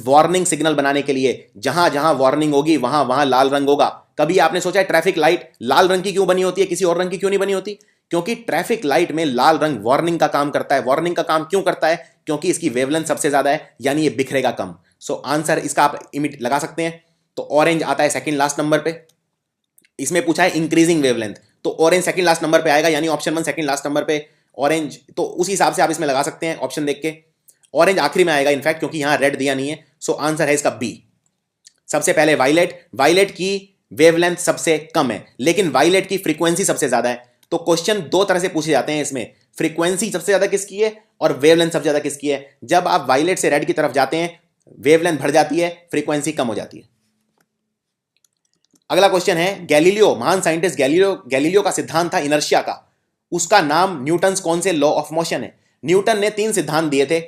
वार्निंग सिग्नल बनाने के लिए। जहां जहां वार्निंग होगी वहां वहां लाल रंग होगा। कभी आपने सोचा है ट्रैफिक लाइट लाल रंग की क्यों बनी होती है, किसी और रंग की क्यों नहीं बनी होती? क्योंकि ट्रैफिक लाइट में लाल रंग वार्निंग का काम करता है। वार्निंग का काम क्यों करता है? क्योंकि इसकी वेवलेंथ सबसे ज्यादा है, यानी ये बिखरेगा कम। सो आंसर इसका आप इमिट लगा सकते हैं। तो ऑरेंज आता है सेकंड लास्ट नंबर पे। इसमें पूछा है इंक्रीजिंग वेवलेंथ, तो ऑरेंज सेकंड लास्ट नंबर पे आएगा, यानी ऑप्शन 1 सेकंड लास्ट नंबर पे ऑरेंज। तो उस हिसाब से आप इसमें लगा सकते हैं ऑप्शन देख के। ऑरेंज आखिरी में आएगा इनफैक्ट, क्योंकि यहां रेड दिया नहीं है। सो आंसर है इसका बी। सबसे पहले वायलेट, वायलेट की वेवलेंथ सबसे कम है लेकिन वायलेट की फ्रीक्वेंसी सबसे ज्यादा है। तो क्वेश्चन 2 तरह से पूछे जाते हैं इसमें, फ्रीक्वेंसी सबसे ज्यादा किसकी है और वेवलेंथ सबसे ज्यादा किसकी है। जब आप वायलेट से रेड की तरफ जाते हैं वेवलेंथ बढ़ जाती है, फ्रीक्वेंसी कम हो जाती है। अगला क्वेश्चन है, गैलीलियो, महान साइंटिस्ट गैलीलियो का सिद्धांत था इनर्शिया का, उसका नाम न्यूटन्स कौन से लॉ ऑफ मोशन है? न्यूटन ने 3 सिद्धांत दिए थे।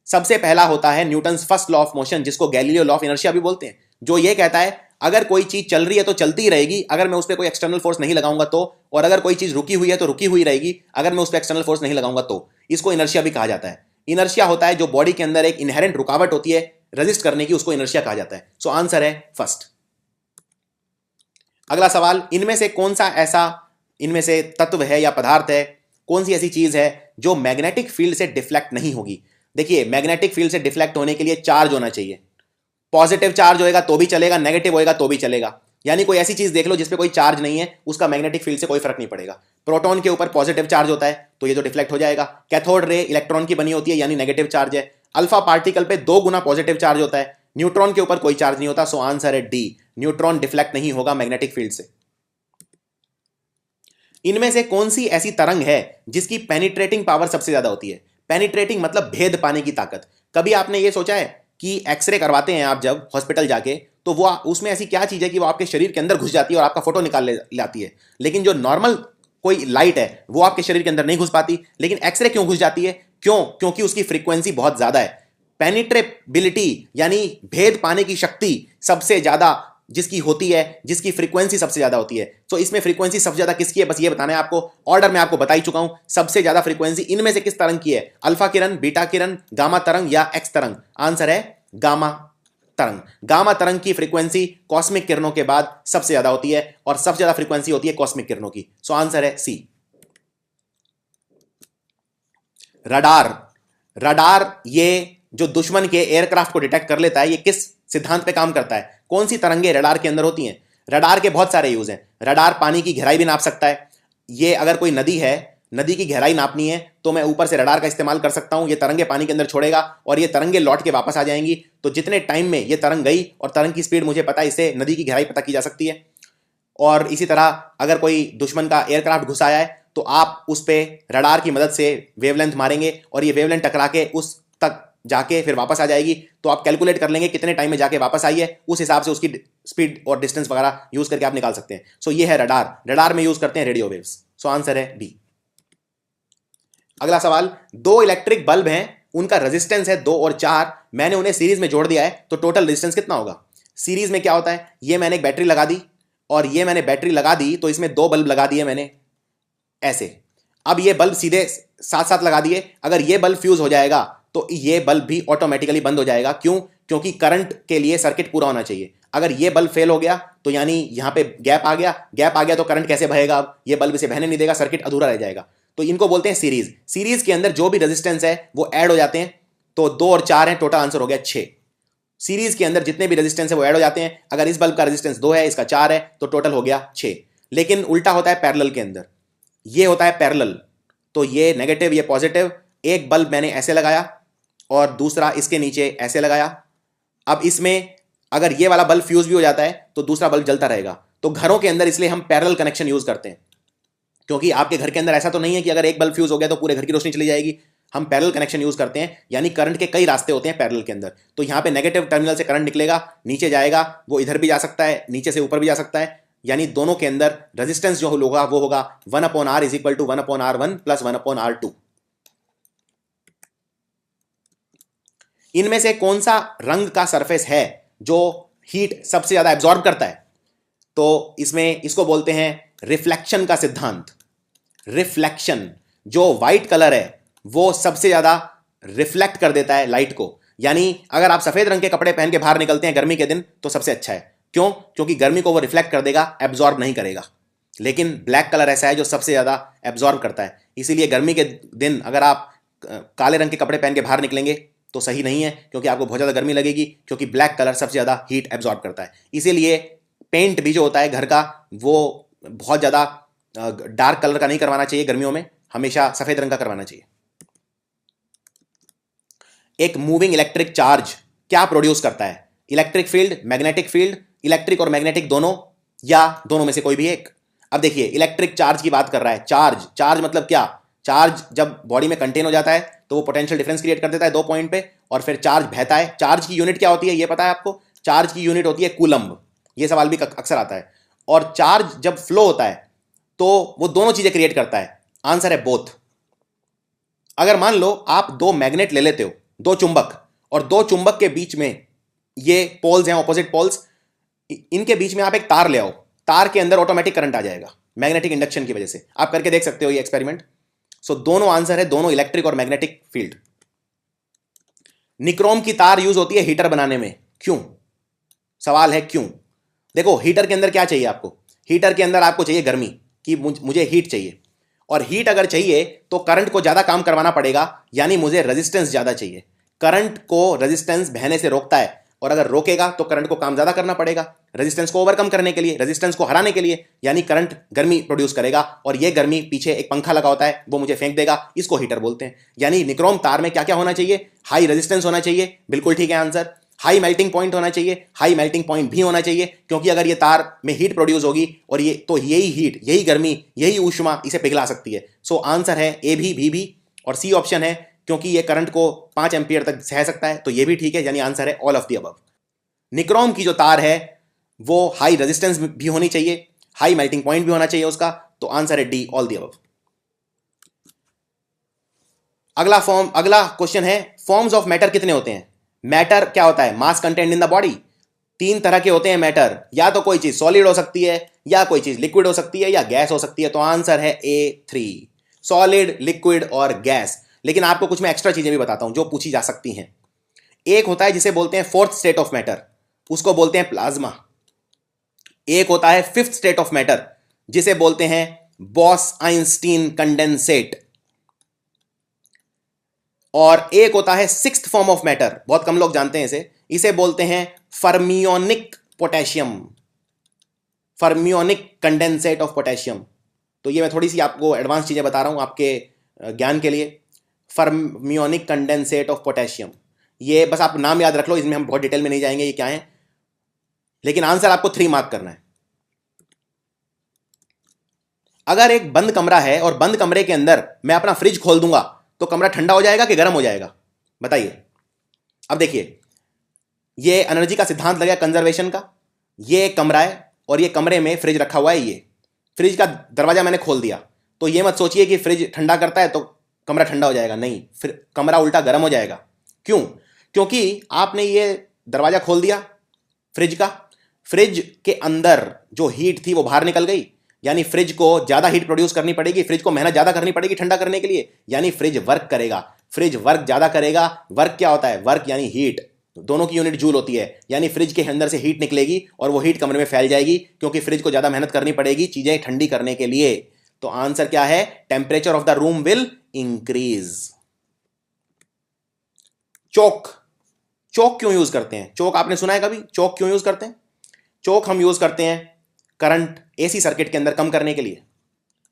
सबसे पहला होता है Newton's first law of motion, जिसको गैलीलियो लॉ ऑफ इनर्शिया भी बोलते हैं, जो ये कहता है अगर कोई चीज चल रही है तो चलती ही रहेगी अगर मैं उस पर कोई एक्सटर्नल फोर्स नहीं लगाऊंगा तो, और अगर कोई चीज रुकी हुई है तो रुकी हुई रहेगी अगर मैं उस पर एक्सटर्नल फोर्स नहीं लगाऊंगा तो। इसको इनर्शिया भी कहा जाता है। इनर्शिया होता है जो बॉडी के अंदर एक इनहेरेंट रुकावट होती है रेजिस्ट करने की, उसको इनर्शिया कहा जाता है। सो आंसर है फर्स्ट। अगला सवाल, इनमें से कौन सा ऐसा इनमें से तत्व है या पदार्थ है, कौन सी ऐसी चीज है जो मैग्नेटिक फील्ड से डिफ्लेक्ट नहीं होगी? देखिए मैग्नेटिक फील्ड से डिफ्लेक्ट होने के लिए चार्ज होना चाहिए। पॉजिटिव चार्ज होएगा तो भी चलेगा, नेगेटिव होएगा तो भी चलेगा। यानी कोई ऐसी चीज देख लो जिसपे कोई चार्ज नहीं है, उसका मैग्नेटिक फील्ड से कोई फर्क नहीं पड़ेगा। प्रोटॉन के ऊपर पॉजिटिव चार्ज होता है तो ये तो डिफ्लेक्ट हो जाएगा। कैथोड रे इलेक्ट्रॉन की बनी होती है यानी नेगेटिव चार्ज है। अल्फा पार्टिकल पे 2 गुना पॉजिटिव चार्ज होता है। न्यूट्रॉन के ऊपर कोई चार्ज नहीं होता। सो आंसर है डी, न्यूट्रॉन डिफ्लेक्ट नहीं होगा मैग्नेटिक फील्ड से। इनमें से कौन सी ऐसी तरंग है जिसकी पेनिट्रेटिंग पावर सबसे ज्यादा होती है? पेनिट्रेटिंग मतलब भेद पाने की ताकत। कभी आपने ये सोचा है कि एक्सरे करवाते हैं आप जब हॉस्पिटल जाके, तो वो उसमें ऐसी क्या चीज है कि वो आपके शरीर के अंदर घुस जाती है और आपका फोटो निकाल लाती है, लेकिन जो नॉर्मल कोई लाइट है वो आपके शरीर के अंदर नहीं घुस पाती, लेकिन एक्सरे क्यों घुस जाती है? क्यों? क्योंकि उसकी फ्रीक्वेंसी बहुत ज्यादा है। पेनिट्रेबिलिटी यानी भेद पाने की शक्ति सबसे ज्यादा जिसकी होती है, जिसकी फ्रीक्वेंसी सबसे ज्यादा होती है। तो इसमें फ्रीक्वेंसी सबसे ज्यादा किसकी है बस ये बताना है आपको। ऑर्डर में आपको बता ही चुका हूं। सबसे ज्यादा फ्रीक्वेंसी इनमें से किस तरंग की है? अल्फा किरण, बीटा किरण, गामा तरंग या एक्स तरंग? आंसर है गामा तरंग। गामा तरंग की फ्रीक्वेंसी कॉस्मिक किरणों के बाद सबसे ज्यादा होती है और सबसे ज्यादा फ्रीक्वेंसी होती है कॉस्मिक किरणों की। सो आंसर है सी। रडार, रडार ये जो दुश्मन के एयरक्राफ्ट को डिटेक्ट कर लेता है, ये किस सिद्धांत पे काम करता है? कौन सी तरंगे रडार के अंदर होती हैं? रडार के बहुत सारे यूज हैं। रडार पानी की गहराई भी नाप सकता है। ये अगर कोई नदी है, नदी की गहराई नापनी है तो मैं ऊपर से रडार का इस्तेमाल कर सकता हूं। ये तरंगे पानी के अंदर छोड़ेगा और ये तरंगे लौट के वापस आ जाएंगी। तो जितने टाइम में ये तरंग गई और तरंग की स्पीड मुझे पता है, इससे नदी की गहराई पता की जा सकती है। और इसी तरह अगर कोई दुश्मन का एयरक्राफ्ट घुस आया है तो आप उस पर रडार की मदद से वेवलेंथ मारेंगे और ये वेवलेंथ टकरा के उस तक जाके फिर वापस आ जाएगी। तो आप कैलकुलेट कर लेंगे कितने टाइम में जाके वापस आई है, उस हिसाब से उसकी स्पीड और डिस्टेंस वगैरह यूज करके आप निकाल सकते हैं। सो ये है रडार। रडार में यूज करते हैं रेडियो वेव्स। सो आंसर है डी। अगला सवाल, 2 इलेक्ट्रिक बल्ब हैं, उनका रेजिस्टेंस है 2 और 4, मैंने उन्हें सीरीज में जोड़ दिया है तो टोटल रेजिस्टेंस कितना होगा? सीरीज में क्या होता है, ये मैंने एक बैटरी लगा दी और ये मैंने बैटरी लगा दी, तो इसमें 2 बल्ब लगा दिए मैंने। ऐसे। अब ये बल्ब सीधे साथ साथ लगा दिए, अगर ये बल्ब फ्यूज हो जाएगा तो ये बल्ब भी ऑटोमेटिकली बंद हो जाएगा। क्यों? क्योंकि करंट के लिए सर्किट पूरा होना चाहिए। अगर ये बल्ब फेल हो गया तो यानी यहां पे गैप आ गया, गैप आ गया तो करंट कैसे बहेगा? अब ये बल्ब इसे बहने नहीं देगा, सर्किट अधूरा रह जाएगा। तो इनको बोलते हैं सीरीज। सीरीज के अंदर जो भी रेजिस्टेंस है वो ऐड हो जाते हैं, तो 2 और 4 है, टोटल आंसर हो गया 6। सीरीज के अंदर जितने भी रेजिस्टेंस है वो ऐड हो जाते हैं। अगर इस बल्ब का रेजिस्टेंस 2 है, इसका 4 है, तो टोटल हो गया 6। लेकिन उल्टा होता है पैरेलल के अंदर, ये होता है पैरेलल, तो ये नेगेटिव ये पॉजिटिव। एक बल्ब मैंने ऐसे लगाया और दूसरा इसके नीचे ऐसे लगाया। अब इसमें अगर ये वाला बल्ब फ्यूज भी हो जाता है तो दूसरा बल्ब जलता रहेगा। तो घरों के अंदर इसलिए हम पैरेलल कनेक्शन यूज करते हैं, क्योंकि आपके घर के अंदर ऐसा तो नहीं है कि अगर एक बल्ब फ्यूज हो गया तो पूरे घर की रोशनी चली जाएगी। हम पैरेलल कनेक्शन यूज करते हैं, यानी करंट के कई रास्ते होते हैं पैरेलल के अंदर। तो यहाँ पे नेगेटिव टर्मिनल से करंट निकलेगा, नीचे जाएगा, वो इधर भी जा सकता है, नीचे से ऊपर भी जा सकता है, यानी दोनों के अंदर रेजिस्टेंस जो होगा वो होगा 1/R is equal to 1/R1 plus 1/R2। इनमें से कौन सा रंग का सरफेस है जो हीट सबसे ज्यादा एब्जॉर्ब करता है? तो इसमें इसको बोलते हैं रिफ्लेक्शन का सिद्धांत। रिफ्लेक्शन, जो व्हाइट कलर है वो सबसे ज्यादा रिफ्लेक्ट कर देता है लाइट को। यानी अगर आप सफेद रंग के कपड़े पहन के बाहर निकलते हैं गर्मी के दिन तो सबसे अच्छा है। क्यों? क्योंकि गर्मी को वो रिफ्लेक्ट कर देगा, एब्जॉर्ब नहीं करेगा। लेकिन ब्लैक कलर ऐसा है जो सबसे ज्यादा एब्जॉर्ब करता है। इसीलिए गर्मी के दिन अगर आप काले रंग के कपड़े पहन के बाहर निकलेंगे तो सही नहीं है, क्योंकि आपको बहुत ज्यादा गर्मी लगेगी, क्योंकि ब्लैक कलर सबसे ज्यादा हीट एब्जॉर्ब करता है। इसीलिए पेंट भी जो होता है घर का वो बहुत ज्यादा डार्क कलर का नहीं करवाना चाहिए गर्मियों में, हमेशा सफेद रंग का करवाना चाहिए। एक मूविंग इलेक्ट्रिक चार्ज क्या प्रोड्यूस करता है? Electric field, magnetic field, electric और मैग्नेटिक दोनों, या दोनों में से कोई भी एक? अब देखिए, इलेक्ट्रिक चार्ज की बात कर रहा है। चार्ज, चार्ज मतलब क्या? चार्ज जब बॉडी में कंटेन हो जाता है तो वो पोटेंशियल डिफरेंस क्रिएट कर देता है 2 पॉइंट पे, और फिर चार्ज बहता है। चार्ज की यूनिट क्या होती है ये पता है आपको? चार्ज की यूनिट होती है कूलम्ब। ये सवाल भी अक्सर आता है। और चार्ज जब फ्लो होता है तो वो दोनों चीजें क्रिएट करता है। आंसर है बोथ। अगर मान लो आप 2 मैग्नेट ले लेते हो, 2 चुंबक, और 2 चुंबक के बीच में ये पोल्स हैं, ऑपोजिट पोल्स, इनके बीच में आप एक तार ले आओ, तार के अंदर ऑटोमेटिक करंट आ जाएगा मैग्नेटिक इंडक्शन की वजह से। आप करके देख सकते हो ये एक्सपेरिमेंट। सो दोनों आंसर है, दोनों इलेक्ट्रिक और मैग्नेटिक फील्ड। निक्रोम की तार यूज होती है हीटर बनाने में, क्यों? सवाल है क्यों। देखो, हीटर के अंदर क्या चाहिए आपको? हीटर के अंदर आपको चाहिए गर्मी, कि मुझे हीट चाहिए, और हीट अगर चाहिए तो करंट को ज्यादा काम करवाना पड़ेगा, यानी मुझे रेजिस्टेंस ज्यादा चाहिए। करंट को रेजिस्टेंस बहने से रोकता है, और अगर रोकेगा तो करंट को काम ज्यादा करना पड़ेगा रेजिस्टेंस को ओवरकम करने के लिए, रेजिस्टेंस को हराने के लिए, यानी करंट गर्मी प्रोड्यूस करेगा, और ये गर्मी पीछे एक पंखा लगा होता है वो मुझे फेंक देगा, इसको हीटर बोलते हैं। यानी निक्रोम तार में क्या क्या होना चाहिए? हाई रेजिस्टेंस होना चाहिए, बिल्कुल ठीक है आंसर। हाई मेल्टिंग पॉइंट होना चाहिए, हाई मेल्टिंग पॉइंट भी होना चाहिए, क्योंकि अगर ये तार में हीट प्रोड्यूस होगी और ये तो यही हीट, यही गर्मी, यही ऊष्मा इसे पिघला सकती है। सो आंसर है ए भी, और सी ऑप्शन है, क्योंकि ये करंट को 5 एम्पियर तक सह सकता है, तो ये भी ठीक है, यानी आंसर है all of the above. Nichrome की जो तार है वो हाई रेजिस्टेंस भी होनी चाहिए, हाई मेल्टिंग पॉइंट भी होना चाहिए उसका, तो आंसर है डी, ऑल द अबव। अगला क्वेश्चन है, फॉर्म्स ऑफ मैटर कितने होते हैं? मैटर क्या होता है? मास कंटेंट इन द बॉडी। 3 तरह के होते हैं मैटर, या तो कोई चीज सॉलिड हो सकती है, या कोई चीज लिक्विड हो सकती है, या गैस हो सकती है, तो आंसर है A3, सॉलिड, लिक्विड और गैस। लेकिन आपको कुछ मैं एक्स्ट्रा चीजें भी बताता हूं जो पूछी जा सकती हैं। एक होता है जिसे बोलते हैं फोर्थ स्टेट ऑफ मैटर, उसको बोलते हैं प्लाज्मा। एक होता है फिफ्थ स्टेट ऑफ मैटर, जिसे बोलते हैं बॉस आइंस्टीन कंडेंसेट। और एक होता है सिक्स्थ फॉर्म ऑफ मैटर, बहुत कम लोग जानते हैं इसे बोलते हैं फर्मियोनिक पोटेशियम, फर्मियोनिक कंडेंसेट ऑफ पोटेशियम। तो ये मैं थोड़ी सी आपको एडवांस चीजें बता रहा हूं आपके ज्ञान के लिए। फर्मियोनिक कंडेंसेट ऑफ पोटेशियम, ये बस आप नाम याद रख लो, इसमें हम बहुत डिटेल में नहीं जाएंगे ये क्या है, लेकिन आंसर आपको 3 मार्क करना है। अगर एक बंद कमरा है और बंद कमरे के अंदर मैं अपना फ्रिज खोल दूंगा तो कमरा ठंडा हो जाएगा कि गर्म हो जाएगा? बताइए। अब देखिए, ये एनर्जी का सिद्धांत लगा कंजर्वेशन का। ये एक कमरा है और ये कमरे में फ्रिज रखा हुआ है। ये फ्रिज का दरवाजा मैंने खोल दिया, तो ये मत सोचिए कि फ्रिज ठंडा करता है तो कमरा ठंडा हो जाएगा, नहीं, फिर कमरा उल्टा गर्म हो जाएगा। क्यों? क्योंकि आपने ये दरवाजा खोल दिया फ्रिज का, फ्रिज के अंदर जो हीट थी वो बाहर निकल गई, यानी फ्रिज को ज्यादा हीट प्रोड्यूस करनी पड़ेगी, फ्रिज को मेहनत ज्यादा करनी पड़ेगी ठंडा करने के लिए, यानी फ्रिज वर्क करेगा। फ्रिज वर्क ज्यादा करेगा। वर्क क्या होता है? वर्क यानी हीट, दोनों की यूनिट जूल होती है, यानी फ्रिज के अंदर से हीट निकलेगी और वो हीट कमरे में फैल जाएगी, क्योंकि फ्रिज को ज्यादा मेहनत करनी पड़ेगी चीजें ठंडी करने के लिए। तो आंसर क्या है? Temperature of the room will increase. Choke, choke क्यों यूज करते हैं? चोक आपने सुना है कभी? चोक क्यों यूज करते हैं? चोक हम यूज करते हैं करंट एसी सर्किट के अंदर कम करने के लिए।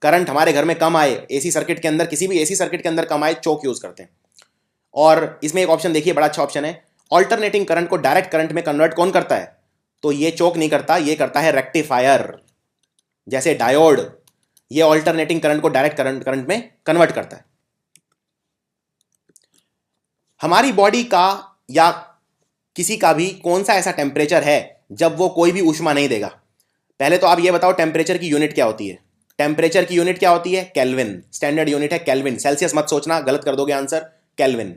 करंट हमारे घर में कम आए, एसी सर्किट के अंदर, किसी भी एसी सर्किट के अंदर कम आए, चोक यूज करते हैं। और इसमें एक ऑप्शन देखिए, बड़ा अच्छा ऑप्शन है, ऑल्टरनेटिंग करंट को डायरेक्ट करंट में कन्वर्ट कौन करता है? तो ये चोक नहीं करता, ये करता है रेक्टिफायर, जैसे डायोड। ये ऑल्टरनेटिंग करंट को डायरेक्ट करंट में कन्वर्ट करता है। हमारी बॉडी का या किसी का भी कौन सा ऐसा टेम्परेचर है जब वो कोई भी ऊष्मा नहीं देगा? पहले तो आप ये बताओ टेम्परेचर की यूनिट क्या होती है? टेम्परेचर की यूनिट क्या होती है? केल्विन, स्टैंडर्ड यूनिट है केल्विन। सेल्सियस मत सोचना, गलत कर दोगे आंसर, केल्विन।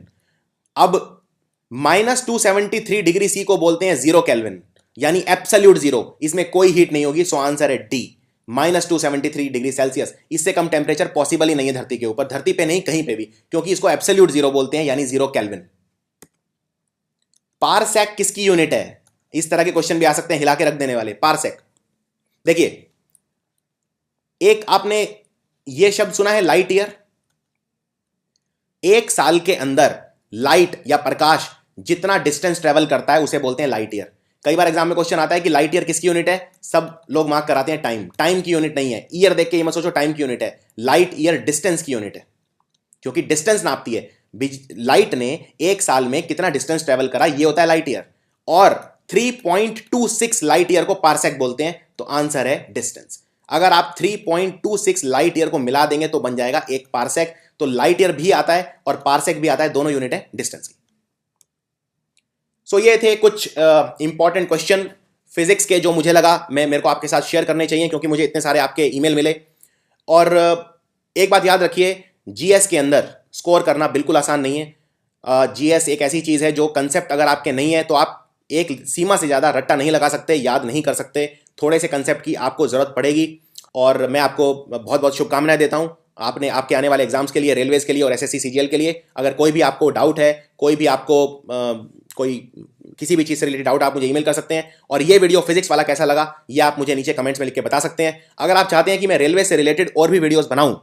अब -273 डिग्री सी को बोलते हैं जीरो केल्विन, यानी एब्सोल्यूट जीरो, इसमें कोई हीट नहीं होगी। सो आंसर है डी, -273 डिग्री सेल्सियस। इससे कम टेम्परेचर पॉसिबल ही नहीं है धरती के ऊपर, धरती पे नहीं कहीं पे भी, क्योंकि इसको एब्सोल्यूट जीरो बोलते हैं, यानी जीरो केल्विन। पारसेक किसकी यूनिट है? इस तरह के क्वेश्चन भी आ सकते हैं हिला के रख देने वाले। पारसेक, देखिए, एक आपने ये शब्द सुना है लाइट ईयर? एक साल के अंदर लाइट या प्रकाश जितना डिस्टेंस ट्रेवल करता है उसे बोलते हैं लाइट ईयर। कई बार एग्जाम में क्वेश्चन आता है कि लाइट ईयर किसकी यूनिट है? सब लोग मार्क कराते हैं टाइम, टाइम की यूनिट नहीं है। ईयर देख के ये मत सोचो टाइम की यूनिट है, लाइट ईयर डिस्टेंस की यूनिट है, क्योंकि डिस्टेंस नापती है। लाइट ने एक साल में कितना डिस्टेंस ट्रेवल करा, ये होता है लाइट ईयर। और 3.26 लाइट ईयर को पारसेक बोलते हैं। तो आंसर है डिस्टेंस। अगर आप 3.26 लाइट ईयर को मिला देंगे तो बन जाएगा एक पारसेक। तो लाइट ईयर भी आता है और पारसेक भी आता है, दोनों यूनिट है डिस्टेंस की। सो ये थे कुछ इंपॉर्टेंट क्वेश्चन फिजिक्स के जो मुझे लगा मेरे को आपके साथ शेयर करने चाहिए, क्योंकि मुझे इतने सारे आपके ईमेल मिले। और एक बात याद रखिए, जीएस के अंदर स्कोर करना बिल्कुल आसान नहीं है। जीएस एक ऐसी चीज़ है जो कंसेप्ट अगर आपके नहीं है तो आप एक सीमा से ज़्यादा रट्टा नहीं लगा सकते, याद नहीं कर सकते। थोड़े से कंसेप्ट की आपको ज़रूरत पड़ेगी। और मैं आपको बहुत बहुत शुभकामनाएं देता हूं आपने आपके आने वाले एग्जाम्स के लिए, रेलवेज के लिए और एसएससी सीजीएल के लिए। अगर कोई भी आपको डाउट है, कोई भी आपको कोई किसी भी चीज़ से रिलेटेड डाउट, आप मुझे ईमेल कर सकते हैं। और ये वीडियो फिजिक्स वाला कैसा लगा ये आप मुझे नीचे कमेंट्स में लिख के बता सकते हैं। अगर आप चाहते हैं कि मैं रेलवे से रिलेटेड और भी वीडियोस बनाऊं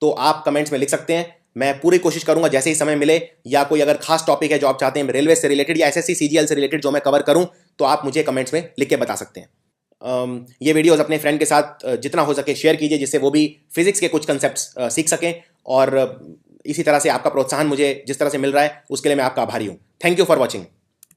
तो आप कमेंट्स में लिख सकते हैं। मैं पूरी कोशिश करूंगा जैसे ही समय मिले, या कोई अगर खास टॉपिक है जो आप चाहते हैं रेलवे से रिलेटेड या एसएससी सीजीएल से रिलेटेड जो मैं कवर करूं, तो आप मुझे कमेंट्स में लिख के बता सकते हैं। ये वीडियोस अपने फ्रेंड के साथ जितना हो सके शेयर कीजिए, जिससे वो भी फिजिक्स के कुछ कंसेप्ट्स सीख सकें। और इसी तरह से आपका प्रोत्साहन मुझे जिस तरह से मिल रहा है उसके लिए मैं आपका आभारी हूं। Thank you for watching.